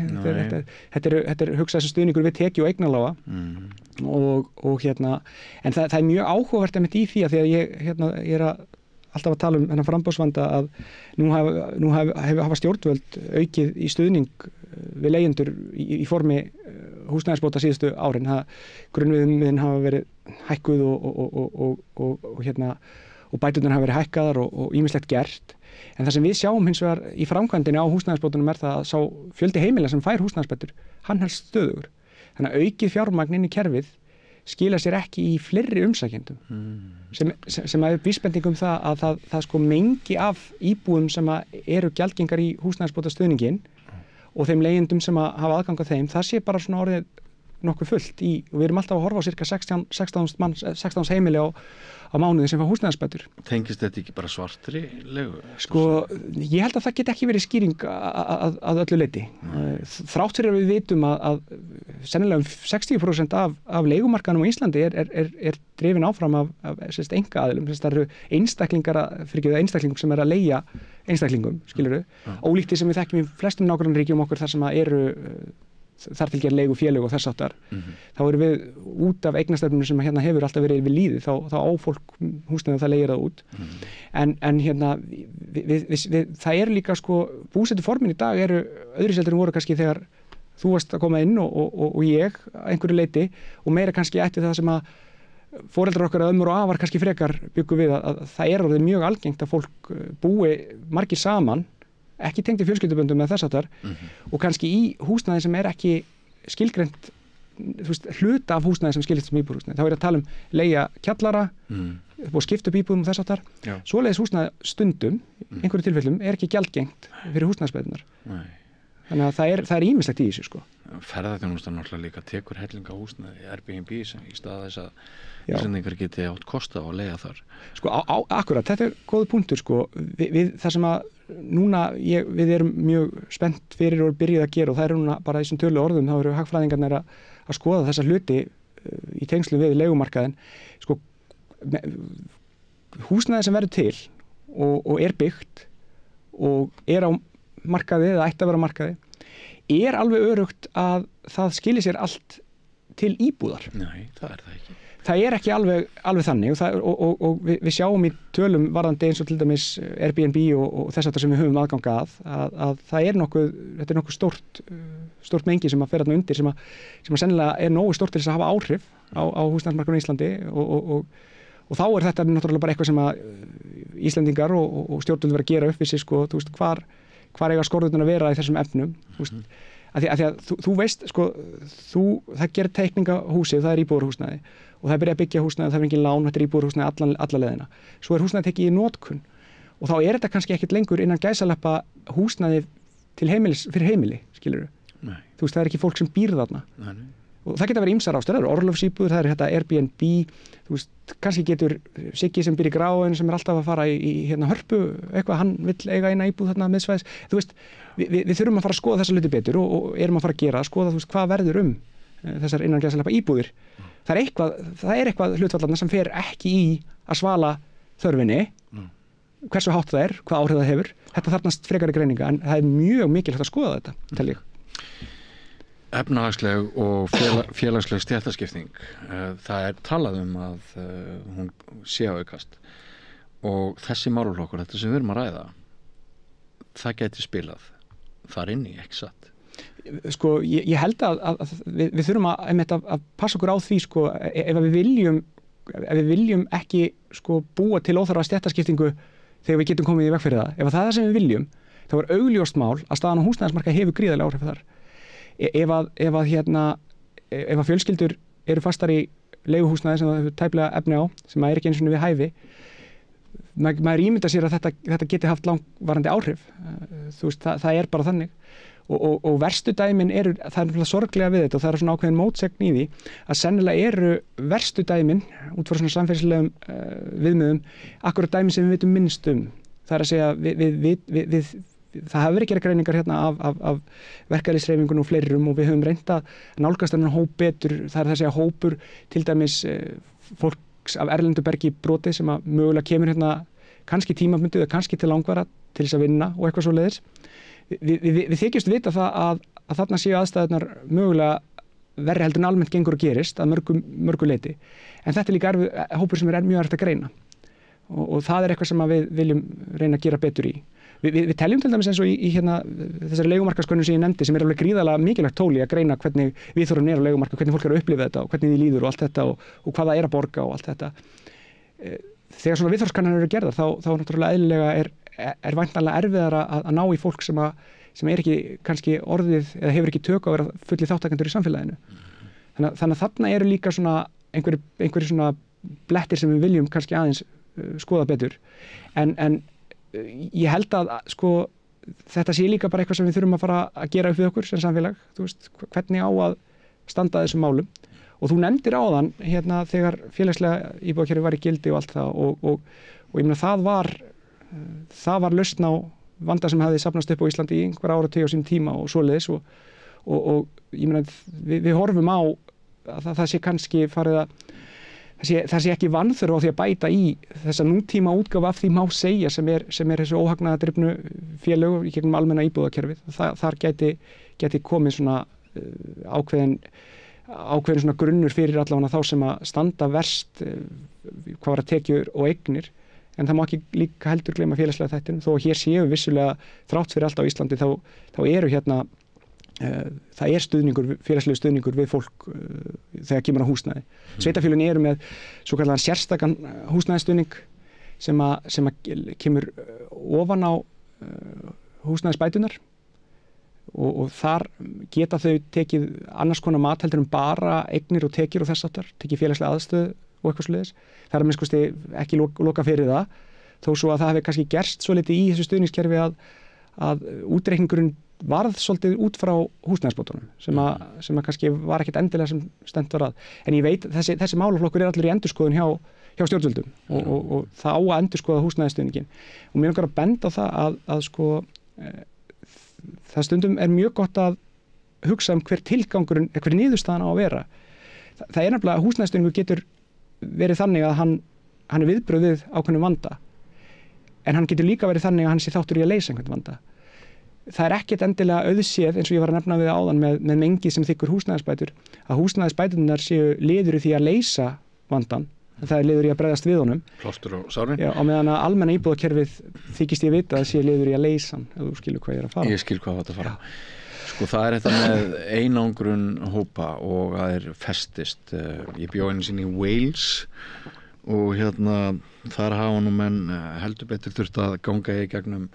þetta er hugsað sem stuðningur við tekju og eignalága og en það er mjög áhugavert einmitt í því að því að ég er alltaf að tala þennan framboðsvanda að nú hafa stjórnvöld aukið í stuðning við leigjendur í formi húsnæðisbóta síðustu árin grunnviðmiðin hafa verið hækkuð og bæturnar hafa verið hækkaðar og ýmislegt gert en það sem við sjáum hins vegar í framkvæmdinni á húsnæðisbótunum er það að sá fjöldi heimila sem fær húsnæðisbætur hann helst stöðugur þannig að aukið fjármagn inn í kerfið skila sér ekki í fleiri umsækjendum sem er vísbending það að það sko mengi af íbúðum sem eru gjaldgengar í húsnæðisbótastuðningin og þeim leigjendum sem hafa aðgang að þeim það sé bara svona orðið nokkuð fullt og við erum alltaf að horfa á cirka 16 heimili á mánuði sem fá húsnæðisbætur. Tengist þetta ekki bara svartri legu? Sko, ég held að það get ekki verið skýring að öllu leyti. Þrátt fyrir að við vitum að sennilega 60% af leigumarkaðnum á Íslandi er drifin áfram af einkaaðilum. Það eru einstaklingum sem að leigja einstaklingum, skilurðu. Ólíkt því sem við þekkjum í flestum nágrannaríkjum okkar þar sem að eru þar til gerð leigu félög og þess áttar, þá erum við út af eignastefnunum sem hérna hefur alltaf verið við líði, þá á fólk húsnæði og það leigir það út. En hérna, það eru líka sko, búsetuformin í dag eru öðruvísi en voru kannski þegar þú varst að koma inn og ég að einhverju leyti og meira kannski ætti það sem að foreldrar okkar að ömmur og afar kannski frekar byggu við að það er orðið mjög algengt að fólk búi margir saman, ekki tengdi fjölskylduböndum með þess áttar og kannski í húsnæði sem er ekki skilgreint, hluta af húsnæði sem skilist sem íbúðarhúsnæði. Þá er að tala leigja kjallara og skipta upp íbúðum og þess áttar. Svoleiðis húsnæði stundum, einhverju tilfellum, er ekki gjaldgengt fyrir húsnæðisbæturnar. Þannig að það er ýmislegt í þessu sko. Ferðaþjónustan náttúrulega líka tekur hellinga húsnæði Airbnb sem í stað þess að Íslendingar geti átt kosta á að leigja þar. Sko akkurat, þetta er góður punktur sko. Við það sem að núna við erum mjög spennt fyrir og byrjuð að gera og það er núna bara þessum tölu orðum, þá eru hagfræðingarnir að skoða þessa hluti í tengslu við leigumarkaðin. Sko húsnæði sem verður til og er byggt og er á markaði eða ætti að vera á markaði er alveg öruggt að það skilir sér allt til íbúðar. Nei, það er það ekki. Það er ekki alveg þannig og við sjáum í tölum varðandi eins og til dæmis Airbnb og þess aftar sem við höfum aðgang að það er nokkuð stórt mengi sem að fer þarna undir sem að sennilega er nógu stórt til þess að hafa áhrif á húsnæðismarkaðnum í Íslandi og þá er þetta náttúrulega bara eitthvað sem að Íslendingar og stjórnvöld vera að gera upp við sig sko, þú veist, hvar eiga skorðurnar að vera í þessum efnum, þú veist, af því að þú veist, sko, það gerir teikningahúsið, það er íbúðarhúsnæði og það er byrjað að byggja húsnæði, það er engin lán, þetta er íbúðarhúsnæði alla leiðina. Svo er húsnæði tekið í notkun og þá er þetta kannski ekkert lengur innan gæsaleppa húsnæði fyrir heimili, skilurðu. Þú veist, það er ekki fólk sem býr þarna. Nei. Og það geta verið ýmsar ástæður, það eru orlofsíbúðir, það er þetta Airbnb, þú veist, kannski getur Siggi sem býr í Gráin sem er alltaf að fara í Hörpu, eitthvað, hann vill eiga eina íbúð þarna miðsvæðis. Þú veist, við þurfum að fara að skoða þessa hluti betur og erum að fara að gera, skoða, þú veist, hvað verður þessar innan gæsaleppa íbúðir. Það er eitthvað hlutfallarna sem fer ekki í að svala þörfinni, hversu hátt það er, hvað áhrif það hefur. Þetta þarfnast frekari greininga, en það er mjög mikilvægt að skoða þetta, tel ég. Efnahagsleg og félagsleg stéttaskipting, það er talað að hún sé á aukast og þessi málaflokkur, þetta sem við erum að ræða, það gæti spilað þar inni, ekki satt? Sko, ég held að við þurfum að passa okkur á því, sko, ef við viljum ekki sko, búa til óþarfa stéttaskiptingu þegar við getum komið í veg fyrir það, ef það er það sem við viljum, þá er augljóst mál að staðan á húsnæðismarkaði hefur gríðarlega áhrif þar. Ef að fjölskyldur eru fastar í leiguhúsnæði sem það hefur tæplega efni á, sem er ekki eins og við hæfi, maður ímyndar sér að þetta geti haft langvarandi áhrif. Þú veist, það er bara þannig. Og verstu dæmin það er náttúrulega sorglega við þetta og það er svona ákveðin mótsegn í því að sennilega eru verstu dæmin út frá svona samfélagslegum viðmiðum akkurat dæmin sem við vitum minnst um. Það er að segja það hafa verið gera greiningar hérna af verkalýðshreyfingunum og fleirum og við höfum reynt að nálgast þennan hóp betur, það er þessi að hópur til dæmis fólks af erlendu bergi broti sem að mögulega kemur hérna kannski tímabundið eða kannski til langvara til þess að vinna og eitthvað svoleiðis. Við þykjumst vita það að þarna séu aðstæðurnar mögulega verri heldur en almennt gengur og gerist að mörgu leyti, en þetta er líka hópur sem er mjög erfitt að greina og það er eitthvað sem við viljum reyna að gera betur í. Við teljum til dæmis eins og í þessari leigumarkaðskönnun sem ég nefndi sem er alveg gríðarlega mikilvægt tól í að greina hvernig viðhorfin er á leigumarkað, hvernig fólk er að upplifa þetta og hvernig því líður og allt þetta og hvað það er að borga og allt þetta. Þegar svona viðhorfskannanir eru gerðar þá náttúrulega eðlilega er væntanlega erfiðara að ná í fólk sem er ekki kannski orðið eða hefur ekki tök á að vera fullir þáttakendur í samfélaginu. Þannig að þarna eru líka svona einhverjir svona blettir sem við viljum kannski aðeins skoða betur. En ég held að sko þetta sé líka bara eitthvað sem við þurfum að fara að gera upp við okkur sem samfélag, þú veist, hvernig á að standa að þessum málum og þú nefndir áðan hérna þegar félagslega íbúðakerfi var í gildi og allt það og ég meina það var lausn á vanda sem hafði safnast upp á Íslandi í einhver áratug á sínum tíma og svoleiðis og ég meina við horfum á að það sé kannski farið að það sé ekki vanþörf á því að bæta í þessa nútíma útgáfu af því má segja sem er þessu óhagnaðardrifnu félög í gegnum almenna íbúðakerfið. Þar gæti komið svona ákveðin svona grunnur fyrir allavega þá sem að standa verst hvað var að tekjur og eignir. En það má ekki líka heldur gleyma félagslega þættinum þó að hér séu vissulega þrátt fyrir allt á Íslandi þá eru hérna það er félagslegu stuðningur við fólk þegar kemur á húsnæði. Sveitarfélögin eru með svokallaðan sérstakan húsnæðisstuðning sem að kemur ofan á húsnæðisbæturnar og þar geta þau tekið annars konar mat heldur bara eignir og tekjur og þess áttar, tekið félagslega aðstöðu og eitthvað svoleiðis. Það er að minnsta kosti ekki loka fyrir það þó svo að það hefði kannski gerst svolítið í þessu stuðningskerfi að útreikningurinn varð svolítið út frá húsnæðisbótunum sem að kannski var ekkert endilega sem stefnt var að. En ég veit þessi málaflokkur er allir í endurskoðun hjá stjórnvöldum og það á að endurskoða húsnæðisstuðningin. Og mér langar að benda á það að sko það stundum er mjög gott að hugsa hver tilgangurinn, hver niðurstaðan á að vera. Það er nefnilega að húsnæðisstuðningur getur verið þannig að hann er viðbrögð við ákveðnum vanda en hann getur líka verið þannig að hann sé þáttur í að leysa einhvern vanda. Það er ekkert endilega auðséð eins og ég var að nefna við áðan með mengið sem þykkur húsnæðisbætur að húsnæðisbæturnar séu liður í því að leysa vandan það er liður í að bregðast við honum plástur og sárin á meðan að almenna íbúðakerfið þykist ég vita að sé liður í að leysa hann ef þú skilur hvað ég er að fara. Ég skil hvað þetta fara. Sko það er þetta með einangrun hópa og það er festist. Ég bjó einu sinni í Wales og hérna þar hafa nú menn heldur betur þurft að ganga í gegnum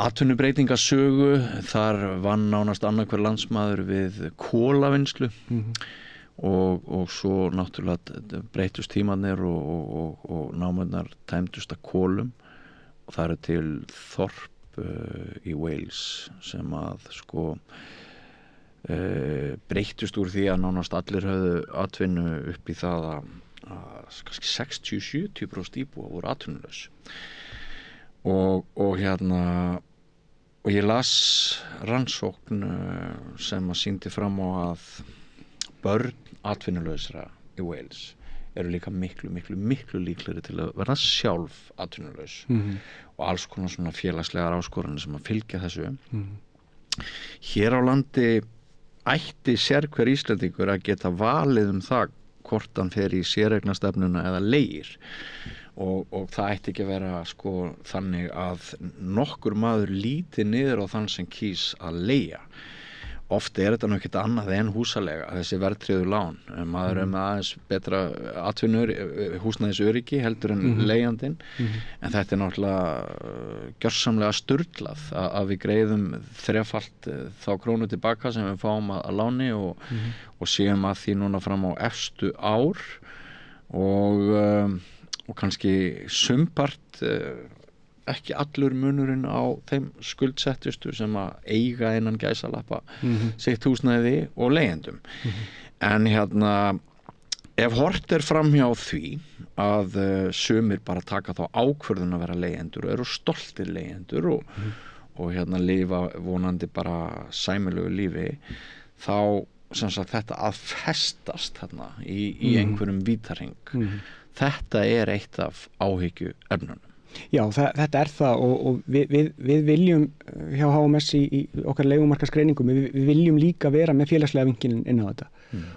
atvinnubreitingasögu. Þar vann nánast annar hver landsmaður við kolavinnslu og svo náttúrulega breytust tímarnir og námurnar tæmdust að kolum og það eru til þorp í Wales sem að sko breytust úr því að nánast allir höfðu atvinnu upp í það að kannski 60-70% íbúa voru atvinnulaus og hérna og ég las rannsókn sem að sýndi fram á að börn atvinnulausra í Wales eru líka miklu líklegri til að verða sjálf atvinnulaus og alls konar svona félagslegar áskoranir sem að fylgja þessu. Hér á landi ætti sérhver Íslendingur að geta valið það hvort hann fer í séreignastefnuna eða leigir og það ætti ekki að vera sko þannig að nokkur maður líti niður á þann sem kýs að leigja. Oft er þetta nú ekkert annað en húsalega þessi verðtryggðu lán. Maður með aðeins betra atvinnur húsnæðisöryggi heldur en leigjandinn en þetta er náttúrulega gjörsamlega sturlað að við greiðum þrefalt þá krónu tilbaka sem við fáum að láni og séum að því núna fram á efstu ár og kannski sumpart ekki allur munurinn á þeim skuldsettustu sem að eiga innan gæsalappa sitt húsnæði og leigjendum. En hérna ef hort er framhjá því að sumir bara taka þá ákvörðun að vera leigjendur og eru stoltir leigjendur og hérna lifa vonandi bara sæmilegu lífi þá sem sagt þetta að festast þarna í einhverjum vítarhring þetta er eitt af áhyggju efnunum. Já, þetta er það og við viljum hjá HMS í okkar leigumarkaðsgreiningum, við viljum líka vera með félagslega vinkilinn inn á þetta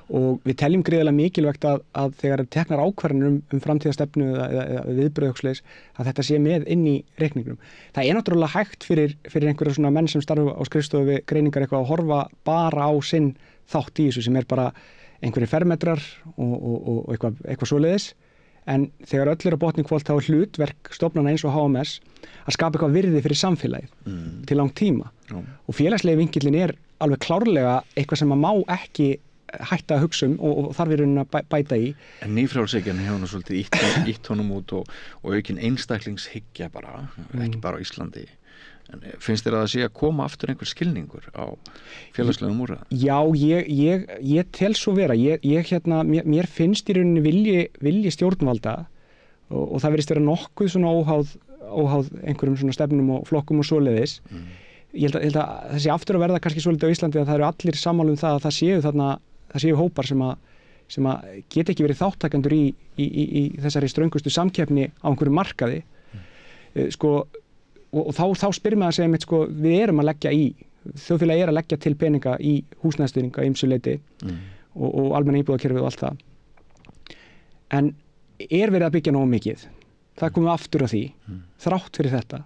og við teljum gríðarlega mikilvægt að þegar teknar ákvarðanir um framtíðastefnu eða viðbröðsleis að þetta sé með inn í reikningnum. Það er náttúrulega hægt fyrir einhverja svona menn sem starfa á skrifstofu við greiningar eitthvað að horfa bara á sinn þátt í þessu sem er bara einhverjir fermetrar og eitthvað svoleiðis. En þegar öll á botni kvólt þá er hlutverk stofnana eins og HMS að skapa eitthvað virði fyrir samfélagið til langt tíma. Og félagslegi vinkillinn er alveg klárlega eitthvað sem að má ekki hætta að hugsa og þarf í rauninni að bæta í. En nýfrjálshyggjan hefur nú svolítið ítt honum út og aukin einstaklingshyggja bara, ekki bara á Íslandi. En finnst þér að það sé að koma aftur einhver skilningur á félagslegum úrræðum? Já, ég tel svo vera. Mér finnst í rauninni vilji stjórnvalda og það verðist vera nokkuð svona óháð einhverjum svona stefnum og flokkum og svoleiðis. Ég held að það sé aftur að verða kannski svolítið á Íslandi að það eru allir sammála um það að það séu hópar sem að geta ekki verið þáttakendur í þessari ströngustu samkeppni á einhverju markaði. Og þá spyrir maður að segja mitt við erum að leggja þjóðfélagi að leggja til peninga í húsnæðisstuðning að ýmsu leyti og almenna íbúðakerfið og allt það. En er verið að byggja nógu mikið? Það komum við aftur á því, þrátt fyrir þetta.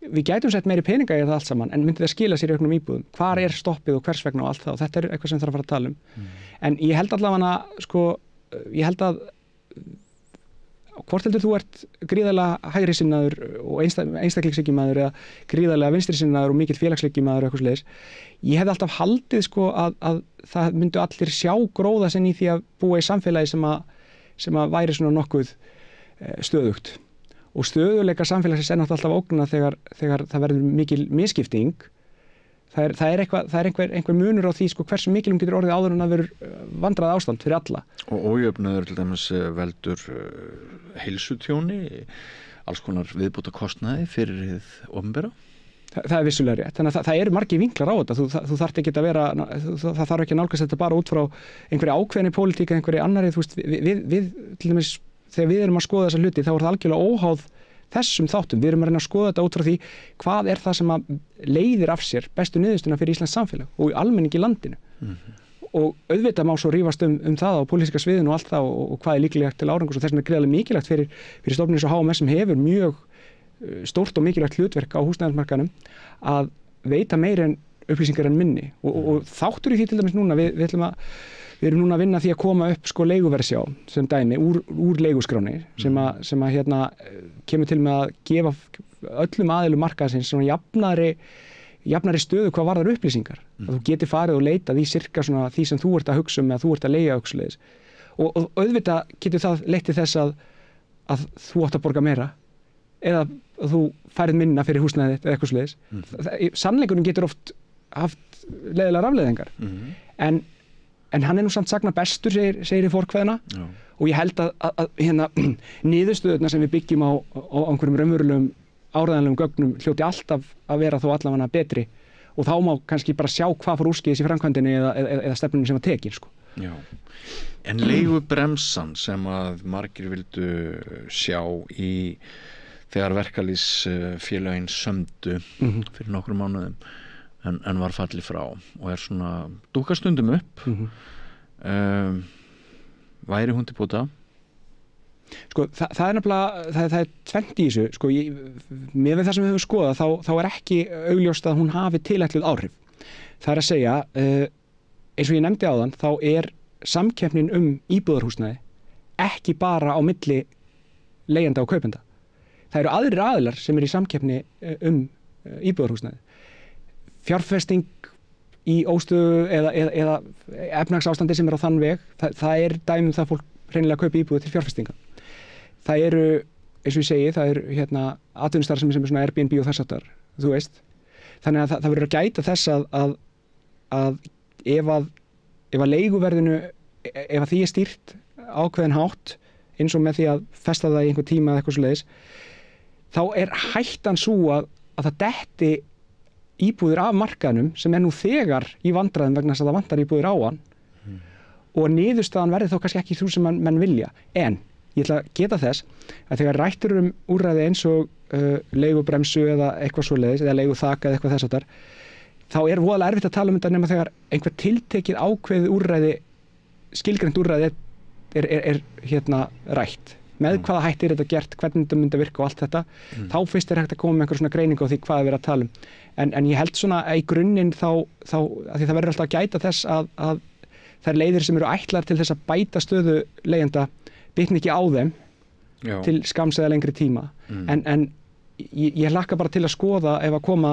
Við gætum sett meiri peninga í það allt saman, en myndi það skila sér í auknum íbúðum? Hvar er stoppið og hvers vegna og allt það? Og þetta er eitthvað sem þarf að fara að tala um. En ég held allavega ég held að hvort heldur þú ert gríðarlega hægri sinnaður og einstaklingshyggjumaður eða gríðarlega vinstri sinnaður og mikill félagshyggjumaður og eitthvað svoleiðis. Ég hefði alltaf haldið að það myndu allir sjá gróða sinn í því að búa í samfélagi sem að væri svona nokkuð stöðugt. Og stöðuleika samfélagsins er náttúrulega alltaf ógnað þegar það verður mikil misskipting. Það er einhver munur á því hversu mikilum getur orðið áður en að vera vandrað ástand fyrir alla. Og ójöfnuður til dæmis veldur heilsutjóni, alls konar viðbóta kostnaði fyrir hið opinbera? Það er vissulega rétt. Þannig að það eru margir vinklar á þetta. Þú þarft ekki að vera, það þarf ekki að nálgast þetta bara út frá einhverju ákveðinni pólitík eða einhverju annarri. Við til dæmis, þegar við erum að skoða þessa hluti, þá er það algjörlega óháð þessum þáttum. Við erum að reyna að skoða þetta út frá því hvað er það sem að leiðir af sér bestu niðurstuna fyrir Íslands samfélag og í almenningi í landinu. Og auðvitað má svo rífast um það á pólitíska sviðinu og allt það og hvað er líklegt til árangurs og þess vegna er gríðarlega mikilvægt fyrir stofnun eins og HMS sem hefur mjög stórt og mikilvægt hlutverk á húsnæðismarkaðnum að veita meira en upplýsingar en minni og þáttur í því til dæmis núna við erum núna að vinna því að koma upp leiguverðsjá sem dæmi úr leiguskráni sem að kemur til með að gefa öllum aðilum markaðsins svona jafnari stöðu hvað varðar upplýsingar. Að þú geti farið og leitað í sirka svona því sem þú ert að hugsa eða þú ert að leigja auksleiðis. Og auðvitað getur það leitt til þess að þú átt að borga meira eða þú færið minna fyrir húsnæðið eða eitthvað svoleiðis. Sannleikurinn getur oft haft leiðilegar afleiðingar. En hann er nú samt sagna bestur, segir í forkveðina. Og ég held að niðurstöðurnar sem við byggjum á einhverjum raunverulegum áreiðanlegum gögnum hljóti alltaf að vera þó allavega betri og þá má kannski bara sjá hvað fór úrskeiðis í framkvæmdinni eða stefnunum sem var tekin. Já. En leigubremsan sem að margir vildu sjá þegar verkalýðsfélögin sömdu fyrir nokkrum mánuðum en var fallið frá og er svona dúkar stundum upp væri hún til bóta? Það er nefnilega, það er tvennt í þessu með það sem við höfum skoðað þá er ekki augljóst að hún hafi tilætluð áhrif. Það er að segja eins og ég nefndi áðan þá er samkeppnin íbúðarhúsnæði ekki bara á milli leigjenda og kaupenda. Það eru aðrir aðilar sem eru í samkeppni íbúðarhúsnæði. Fjárfesting í óstöðu eða efnahagsástandi sem er á þann veg, það er dæmi það fólk hreinlega kaupi íbúðir til fjárfestinga. Það eru, eins og ég segi, það eru atvinnustarfsemi sem er svona Airbnb og þess háttar, þú veist. Þannig að það verður að gæta þess að ef að leiguverðinu, ef að því er stýrt ákveðin hátt, eins og með því að festa það í einhver tíma eða eitthvað svoleiðis, þá er hættan sú að það detti íbúðir af markaðnum sem er nú þegar í vandræðum vegna þess að það vantar íbúðir á hann og niðurstaðan verði þá kannski ekki þú sem menn vilja. En ég ætla að geta þess að þegar rættur úrræði eins og leigubremsu eða eitthvað svoleiðis eða leiguþak eða eitthvað þess áttar þá er voðalega erfitt að tala um þetta nema þegar einhver tiltekið ákveðið úrræði, skilgreint úrræði er rætt. Með hvaða hætti er þetta gert, hvernig þetta myndi virka og allt þetta, þá fyrst er hægt að koma með einhver svona greiningu á því hvað er verið að tala um. En ég held svona að í grunninn þá að því það verður alltaf að gæta þess að þær leiðir sem eru ætlar til þess að bæta stöðu leigjenda bitni ekki á þeim til skamms eða lengri tíma. En ég hlakka bara til að skoða ef að koma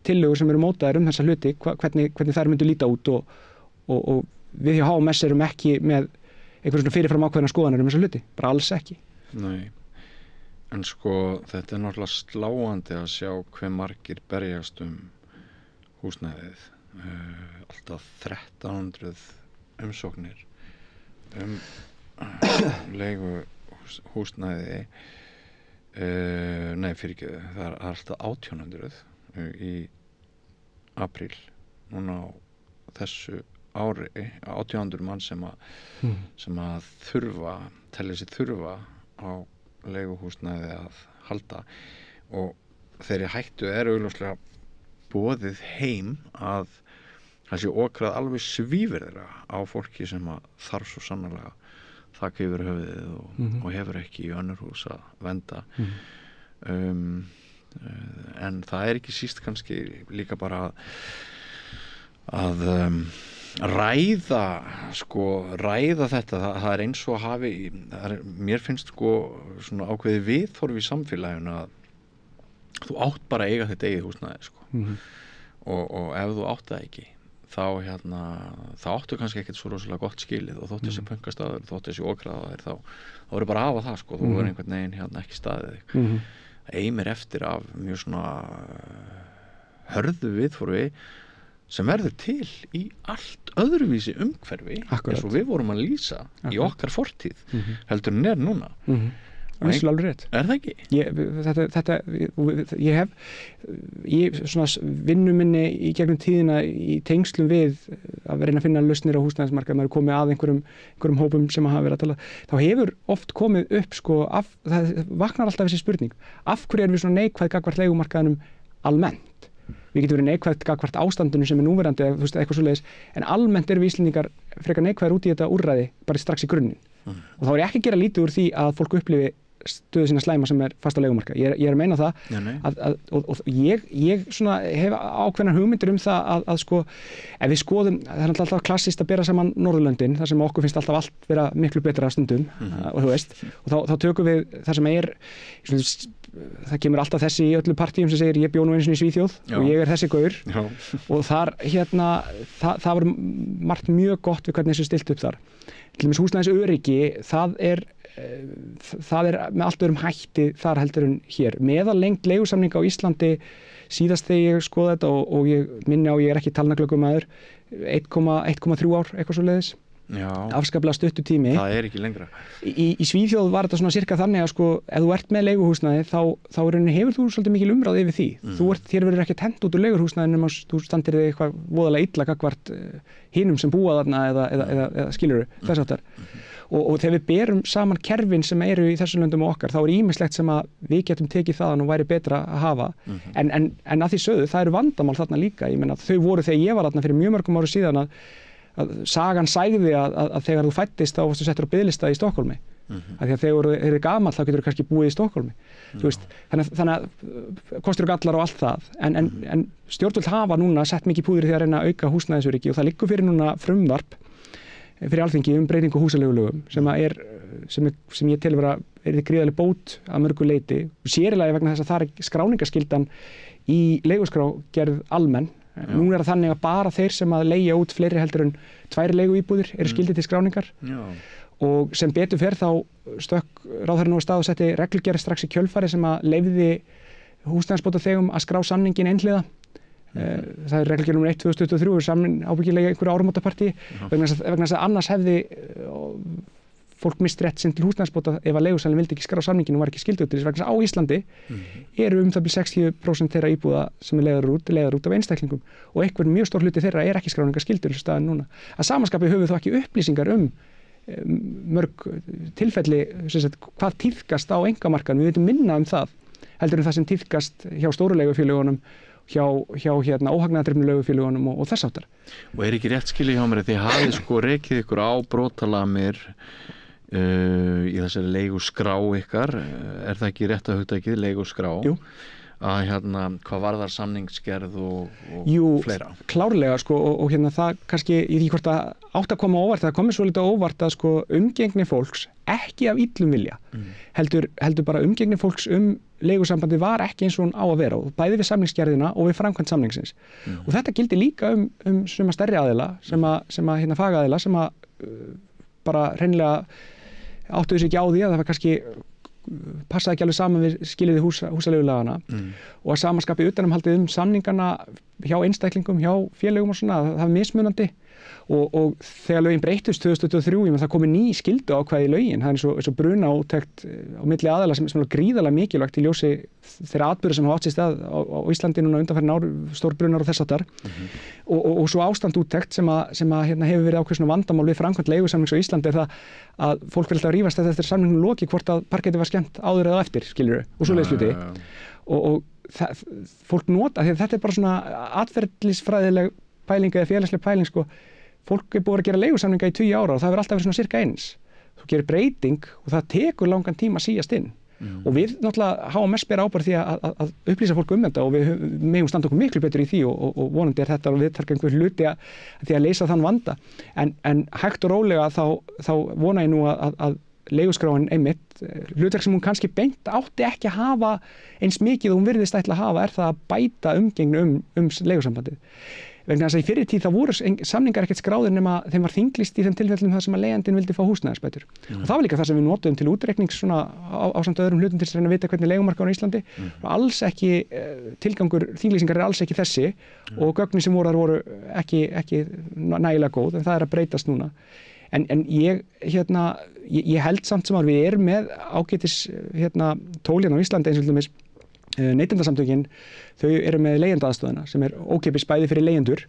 tillögur sem eru mótaðir þessa hluti, hvernig þær myndu líta út og við hjá HMS erum ekki með einhver svona fyrirfram ákveðna skoðanir þessa hluti, bara alls ekki. Nei, en sko þetta náttúrulega sláandi að sjá hve margir berjast húsnæðið, alltaf 1300 umsóknir leigu húsnæði, nei fyrirgeðu, það er alltaf 1800 í apríl núna á þessu ári, 1800 mann sem að þurfa, telja sér þurfa á leiguhúsnæði að halda, og þeirri hættu augljóslega boðið heim að það sé okrað alveg svívirðilega á fólki sem að þarf svo sannarlega þakka yfir höfuðið og hefur ekki í önnur hús að venda. En það er ekki síst kannski líka bara að ræða þetta, það er eins og hafi, mér finnst sko svona ákveði viðhorf í samfélaginu að þú átt bara að eiga þetta eigið húsnæði sko. Og ef þú átt það ekki þá áttu kannski ekkert svo rosalega gott skilið, og þótt þessi pönkastaður, þótt þessi okraðaður, þá eru bara að hafa það sko, þú verður einhvern veginn ekki staðið þig. Það eimir eftir af mjög svona hörðu viðhorfi sem verður til í allt öðruvísi umhverfi eins og við vorum að lýsa í okkar fortíð heldur en núna. Vissulega alveg rétt. Er það ekki? Ég hef í svona vinnu minni í gegnum tíðina í tengslum við að reyna að finna lausnir á húsnæðismarkaði, maður er komið að einhverjum hópum sem hafa verið að tala, þá hefur oft komið upp sko, það vaknar alltaf þessi spurning, af hverju erum við svona neikvæð gagnvart leigumarkaðinum almennt? Við getum verið neikvæð gagnvart ástandinu sem er núverandi, eitthvað svoleiðis, en almennt erum við Íslendingar frekar neikvæðir út í þetta úrræði bara strax í grunninn. Og þá er ég ekki að gera lítið úr því að fólk upplifi stöðu sína slæma sem er fast á leigumarka. Ég er að meina það og ég svona hef ákveðnar hugmyndir það að sko, ef við skoðum, það er alltaf klassískt að bera saman Norðurlöndin, þar sem okkur finnst alltaf allt vera miklu betra stundum, og þú veist, og þá tökum við það sem það kemur alltaf þessi í öllum partíum sem segir ég bjó nú einu sinni í Svíþjóð og ég er þessi gaur. Og þar það var margt mjög gott við hvernig þessu stilt upp þar. Til dæmis húsnæðisöryggi, það er með allt öðrum hætti þar heldur en hér. Meðallengd leigusamninga á Íslandi síðast þegar ég skoða þetta og ég minni á, ég er ekki talnaglöggumaður, 1,3 ár, eitthvað svoleiðis. Afskaplega stuttur tími. Það er ekki lengra. Í Svíþjóð var þetta svona cirka þannig að sko, ef þú ert með leiguhúsnæði þá hefur þú svolítið mikil umráð yfir því. Þér verður ekki hent út úr leiguhúsnæðinu nema þú standir þig eitthvað voðalega illa gagnvart hinum sem búa þarna eða skilurðu þess áttar. Og þegar við berum saman kerfin sem eru í þessum löndum okkar, þá er ýmislegt sem að við getum tekið þaðan og væri betra að hafa. En að því sögðu, það eru vandamál þarna líka. Ég meina, þau voru þegar ég var þarna fyrir mjög mörgum árum síðan að sagan sagði að þegar þú fæddist þá varstu settur á biðlista í Stokkhólmi. Af því að þegar þú eru gamall þá getur þú kannski búið í Stokkhólmi. Þú veist, þannig að kostur og gallar og allt það. En stjórnvöld hafa núna sett mikið púður í því að reyna að auka húsnæðisöryggi, og það liggur fyrir núna frumvarp fyrir Alþingi breytingu húsaleigulögum sem ég tel vera gríðarleg bót að mörgu leyti, sérilagi vegna þess að það er skráningarskyldan í leiguskrá gerð almenn. Nú er það þannig að bara þeir sem að leigja út fleiri heldur en 2 leiguíbúðir eru skyldir til skráningar. Og sem betur fer þá stökk ráðherra nú af stað og setti reglugerð strax í kjölfarið sem að leyfði húsnæðisbótaþegum að skrá samningin einhliða. Það er reglugerð nr. 1/2023 samin ábyggilega einhverju áramótapartí vegna þess að annars hefði fólk mist rétt sinn til húsnæðisbóta ef að leigusalinn vildi ekki skrá samningin og var ekki skyldur til þess, vegna þess að á Íslandi eru það bil 60% þeirra íbúða sem er leigðar út af einstaklingum, og einhver mjög stór hluti þeirra er ekki skráningarskyldur í staðinn núna. Að samaskapi höfum við þó ekki upplýsingar mörg tilfelli, hvað tíðkast á einkamarkaðnum. Við vitum minna það heldur en það sem tíðkast hjá stóru leigufélögunum, hjá óhagnaðardrifnu leigufélögunum og þess áttar. Og er ekki rétt skilið hjá mér að þið hafið sko rekið ykkur á brotalamir í þessari leiguskrá ykkar, er það ekki rétt að hugtakið leiguskrá? Jú. hvað varðar samningsgerð og fleira? Klárlega sko og það kannski í því hvort að átt að koma óvart, það komið svo litið óvart að sko umgengni fólks ekki af illum vilja, heldur bara umgengni fólks leigusambandi var ekki eins og hún á að vera og bæði við samningsgerðina og við framkvæmd samningsins og þetta gildi líka suma stærri aðila sem að fagaðila sem að bara hreinlega áttuðu sig ekki á því að það var kannski passaði ekki alveg saman við skilyrði húsaleigulagana og að samanskapi utanumhaldið samningana hjá einstaklingum, hjá félögum og svona, það var mismunandi og þegar lögin breyttust 2023, það komið ný skyldu ákvæði í lögin, það er eins og brunaúttekt á milli aðila sem er gríðarlega mikilvægt í ljósi þeirra atburðir sem hafa átt sér stað á Íslandi núna undanfarin ár, stór brunar og þess háttar og svo ástandúttekt sem að hefur verið ákveðið svona vandamál við framkvæmd leigusamnings á Íslandi er það að fólk vil alltaf rífast eftir samningnum loki hvort að parkettið var skemmt áður eða eftir, skilurðu, og svoleiðis hluti og fólk nota, því þetta er bara svona atferlisfræðileg pæling eða félagsleg pæling sko, fólk er búið að gera leigusamninga í 20 ára og það verður alltaf verið svona cirka eins. Þú gerir breyting og það tekur langan tíma að síast inn og við náttúrulega HMS ber ábyrgð því að upplýsa fólk þetta og við megum standa okkur miklu betur í því og vonandi er þetta og við tarka einhver hluti því að leysa þann vanda en hægt og rólega þá vona ég nú að leiguskráin einmitt, hlutverk sem hún kannski beint átti ekki að hafa eins mikið og hún virðist ætla að hafa er það að bæta umgengni leigusambandið. Vegna þess að í fyrri tíð það voru samningar ekkert skráðir nema þeim var þinglýst í þeim tilfellum það sem að leigjandinn vildi fá húsnæðisbætur. Og það var líka það sem við notuðum til útreiknings svona ásamt öðrum hlutum til þess að reyna að vita hvernig leigumarkaðurinn á Íslandi. Alls ekki, tilgangur þinglýsingar er alls ekki þessi og gögnin sem voru ekki nægilega góð en það er að breytast núna. En ég held samt sem að við erum með ágætis tól hérna á Íslandi eins og til dæmis neytendasamtökin, þau eru með leigjendaaðstöðina sem er ókeypis bæði fyrir leigjendur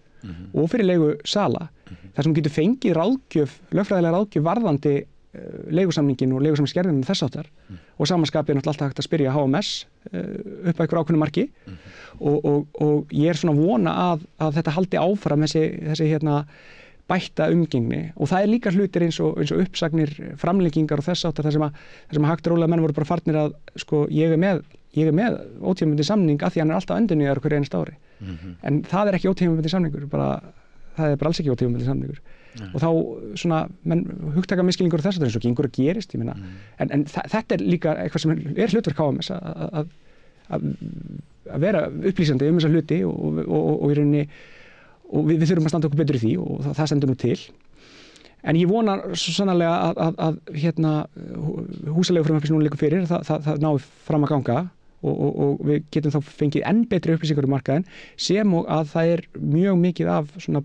og fyrir leigusala. Þar sem getur fengið lögfræðilega ráðgjöf varðandi leigusamningin og leigusamningsgerðin með þess áttar og samanskapið er náttúrulega alltaf hægt að spyrja HMS upp að einhver ákveðnu marki og ég er svona að vona að þetta haldi áfram þessi bætta umgengni og það er líka hlutir eins og uppsagnir, framlengingar og þess áttar þar sem að hægt rólega menn voru bara farnir að sko ég er með ótímabundinn samning að því hann er alltaf endurnýjaður hverju einasta ári en það er ekki ótímabundinn samningur það er bara alls ekki ótímabundinn samningur og þá svona hugtaka misskilningur og þess að eins og gengur að gerist ég meina en þetta er líka eitthvað sem er hlutverk HMS að vera upplýsandi þessa hluti og í rauninni og við þurfum að standa okkur betur í því og það stendur nú til en ég vona svo sannarlega að húsaleigufrumvarpið sem nú liggur fyrir það nái fram að ganga og við getum þá fengið enn betri upplýsingar markaðinn sem og að það er mjög mikið af svona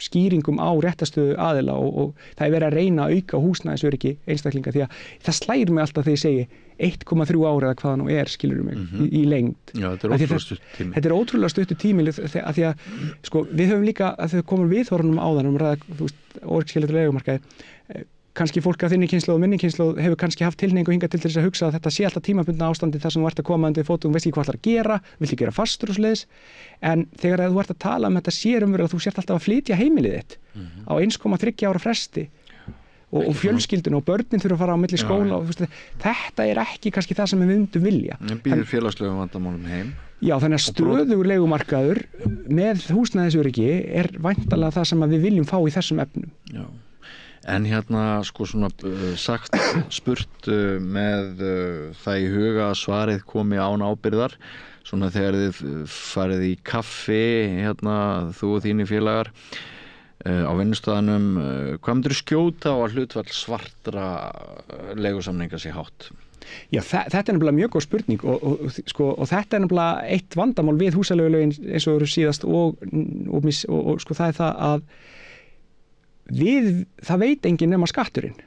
skýringum á réttastöðu aðila og það er verið að reyna að auka húsnæðisöryggi einstaklinga því að það slægir mig alltaf þegar ég segi 1,3 ára eða hvað nú skilur mig í lengd. Já, þetta er ótrúlega stuttur tími. Þetta er ótrúlega stuttur tími að því að sko við höfum líka að þau komum viðhorunum áðan ræða óöryggisskilyrði leigumarkaði kannski fólk af þinni kynslóð og minni kynslóð hefur kannski haft tilhneigingu hingað til þess að hugsa að þetta sé alltaf tímabundna ástandi þar sem þú ert að koma undir fótum, veist ekki hvað ætlar að gera, vilt ekki gera fastur og svoleiðis en þegar þú ert að tala þetta sér að þú sért alltaf að flytja heimilið þitt á 1,3 ára fresti og fjölskyldun og börnin þurfa að fara á milli skóla og þetta er ekki kannski það sem við myndum vilja. En býður félagslegum vandamálum heim. Já, þannig að stöðugur leigumarkaður með húsnæðisöryggi er væntanlega það sem við viljum fá í þessum efnum. Já. En sko svona spurt með það í huga að svarið komi án ábyrgðar svona þegar þið farið í kaffi þú og þínir félagar á vinnustæðanum hvað myndir skjóta á að hlutfall svartra leigusamninga sé hátt? Já, þetta er nefnilega mjög góð spurning og þetta er nefnilega eitt vandamál við húsaleigulögin eins og eru síðast og sko það er það að það veit enginn nema skatturinn.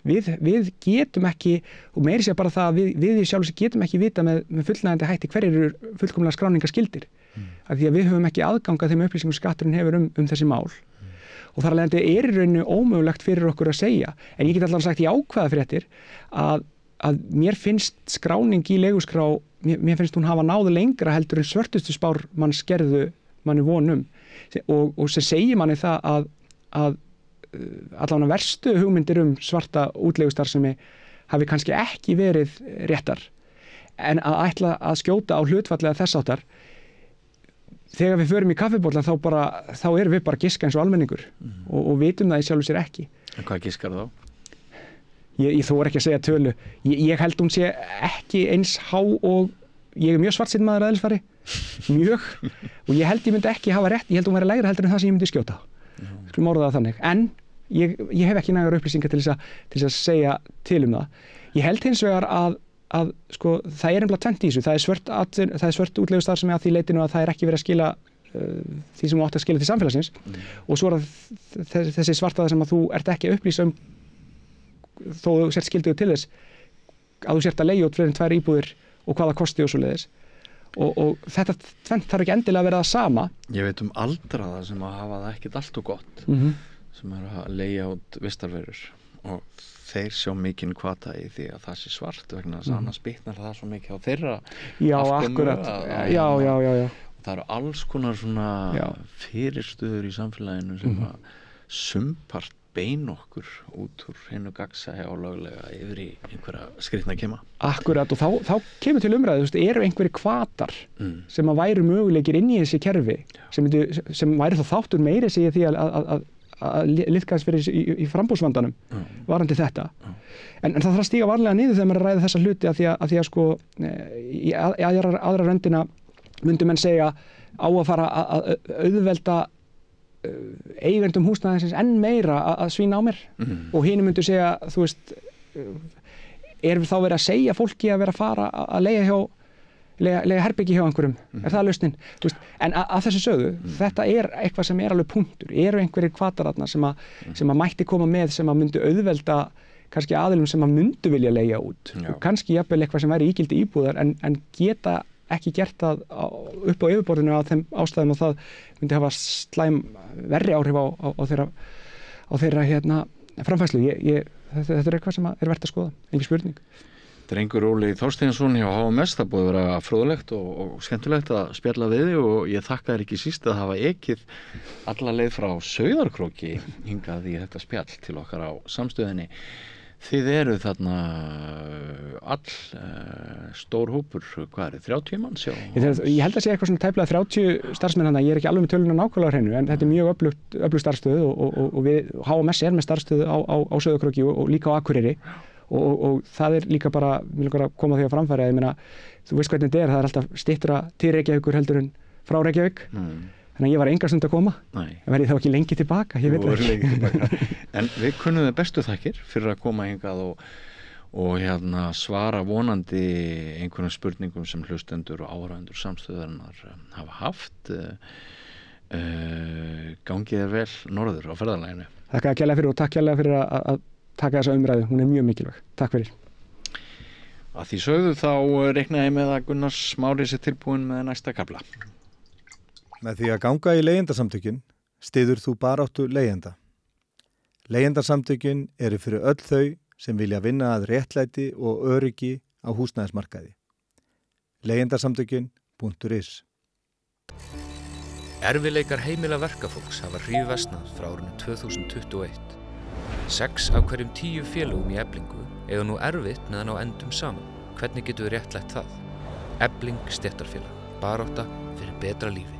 Við getum ekki, og meiri sé bara það að við sjálfs getum ekki vita með fullnægjandi hætti hverjir eru fullkomlega skráningaskyldir. Af því að við höfum ekki aðgang að þeim upplýsingum skatturinn hefur þessi mál. Og þar alveg er í rauninu ómögulegt fyrir okkur að segja. En ég get allavega sagt í ákveða fréttir að mér finnst skráning í leiguskrá, mér finnst hún hafa náð lengra heldur en svörtustu spár mann skerðu manni vonum. Og sem segir manni það að allavega verstu hugmyndir svarta útleigustarfsemi hafi kannski ekki verið réttar en að ætla að skjóta á hlutfallega þess áttar, þegar við förum í kaffibollan þá erum við bara giska eins og almenningur og vitum það í sjálfu sér ekki. En hvað giskar þá? Ég þori ekki að segja tölu. Ég held hún sé ekki eins há og ég er mjög svartsýnn maður að eðlisfari, mjög, og ég held ég myndi ekki hafa rétt, ég held hún væri lægra heldur en það sem ég myndi skjóta. Skulum orða það þannig. En ég hef ekki nægar upplýsingar til þess að segja til það. Ég held hins vegar að sko, það er nefnilega tvennt í þessu. Það er svört útlegustarfsemi að því leitinu að það er ekki verið að skila því sem þú átt að skila til samfélagsins og svo er þessi svartaða sem að þú ert ekki að upplýsa þó þú sért skylduð til þess að þú sért að leigja út fleiri en 2 íbúðir og hvaða kosti og svoleiðis og þetta tvennt þarf ekki endilega að vera það sama. Ég veit aldraða sem að hafa það ekkert allt og gott sem að leigja út vistarverur og þeir sjá mikinn hvata í því að það sé svart vegna þess að annars bitnar það svo mikið á þeirra afkomu það eru alls konar svona fyrirstöður í samfélaginu sem að sumpart beina okkur út úr hennu gagnsæja og löglega yfir í einhverja skrýtna kema. Akkurat, og þá kemur til umræðu, eru einhverjir hvatar sem að væru möguleikir inn í þessi kerfi sem væri þá þáttur meiri sig því að liðkast fyrir í frambúðsvandanum varandi þetta. En það þarf að stíga varlega niður þegar maður ræði þessa hluti að því að sko í aðra röndina myndu menn segja á að fara að auðvelda eigendum húsnæðisins enn meira að svína á mér og hinir myndu segja, þú veist, er þá verið að segja fólki að vera að fara að leigja herbyggi hjá einhverjum, er það lausnin? En að þessu sögðu, þetta er eitthvað sem er alveg punktur, eru einhverjir hvatar þarna sem að mætti koma með sem að myndu auðvelda kannski aðilum sem að myndu vilja leigja út og kannski jafnvel eitthvað sem væri ígildi íbúðar en geta ekki gert það upp á yfirborðinu að þeim ástæðum og það myndi hafa slæm verri áhrif á þeirra framfærslu. Þetta er eitthvað sem er vert að skoða, engin spurning. Drengur Óli Þorsteinsson hjá HMS, það búið að vera fróðlegt og skemmtilegt að spjalla við þig og ég þakka þér ekki síst að hafa ekið alla leið frá Sauðárkróki hingað í þetta spjall til okkar á samstöðinni. Þið eru þarna stór hópur, hvað 30 manns? Ég held að sé eitthvað svona tæplega 30 starfsmenn þarna, ég er ekki alveg með töluna nákvæmlega á hreinu en þetta er mjög öflug starfsstöð og við HMS er með starfsstöð á Sauðárkróki og líka á Akureyri og það er líka bara, við langar að koma því að framfæra, ég meina, þú veist hvernig þetta er, það er alltaf styttra til Reykjavíkur heldur en frá Reykjavík. Þannig að ég var enga stund að koma, en verði þá ekki lengi tilbaka, ég veit það ekki. En við kunnum þið bestu þakkir fyrir að koma hingað og svara vonandi einhvern spurningum sem hlustendur og áhorfendur samstöðarinnar hafa haft. Gangið þér vel norður á ferðalaginu. Þakka kærlega fyrir og takk kærlega fyrir að taka þessa umræðu, hún er mjög mikilvæg. Takk fyrir. Að því sögðu þá reiknaði ég með að Gunnar Smári sé tilbúin með næsta kafla. Með því að ganga í leigjendasamtökin styður þú baráttu leigjenda. Leigjendasamtökin eru fyrir öll þau sem vilja vinna að réttlæti og öryggi á húsnæðismarkaði. Leigjendasamtökin.is. Erfiðleikar heimila verkafólks hafa hríðversnað frá árinu 2021. 6 af hverjum 10 félögum í Eflingu eiga nú erfitt meðan á endum saman. Hvernig getum við réttlætt það? Efling stéttarfélag. Barátta fyrir betra lífi.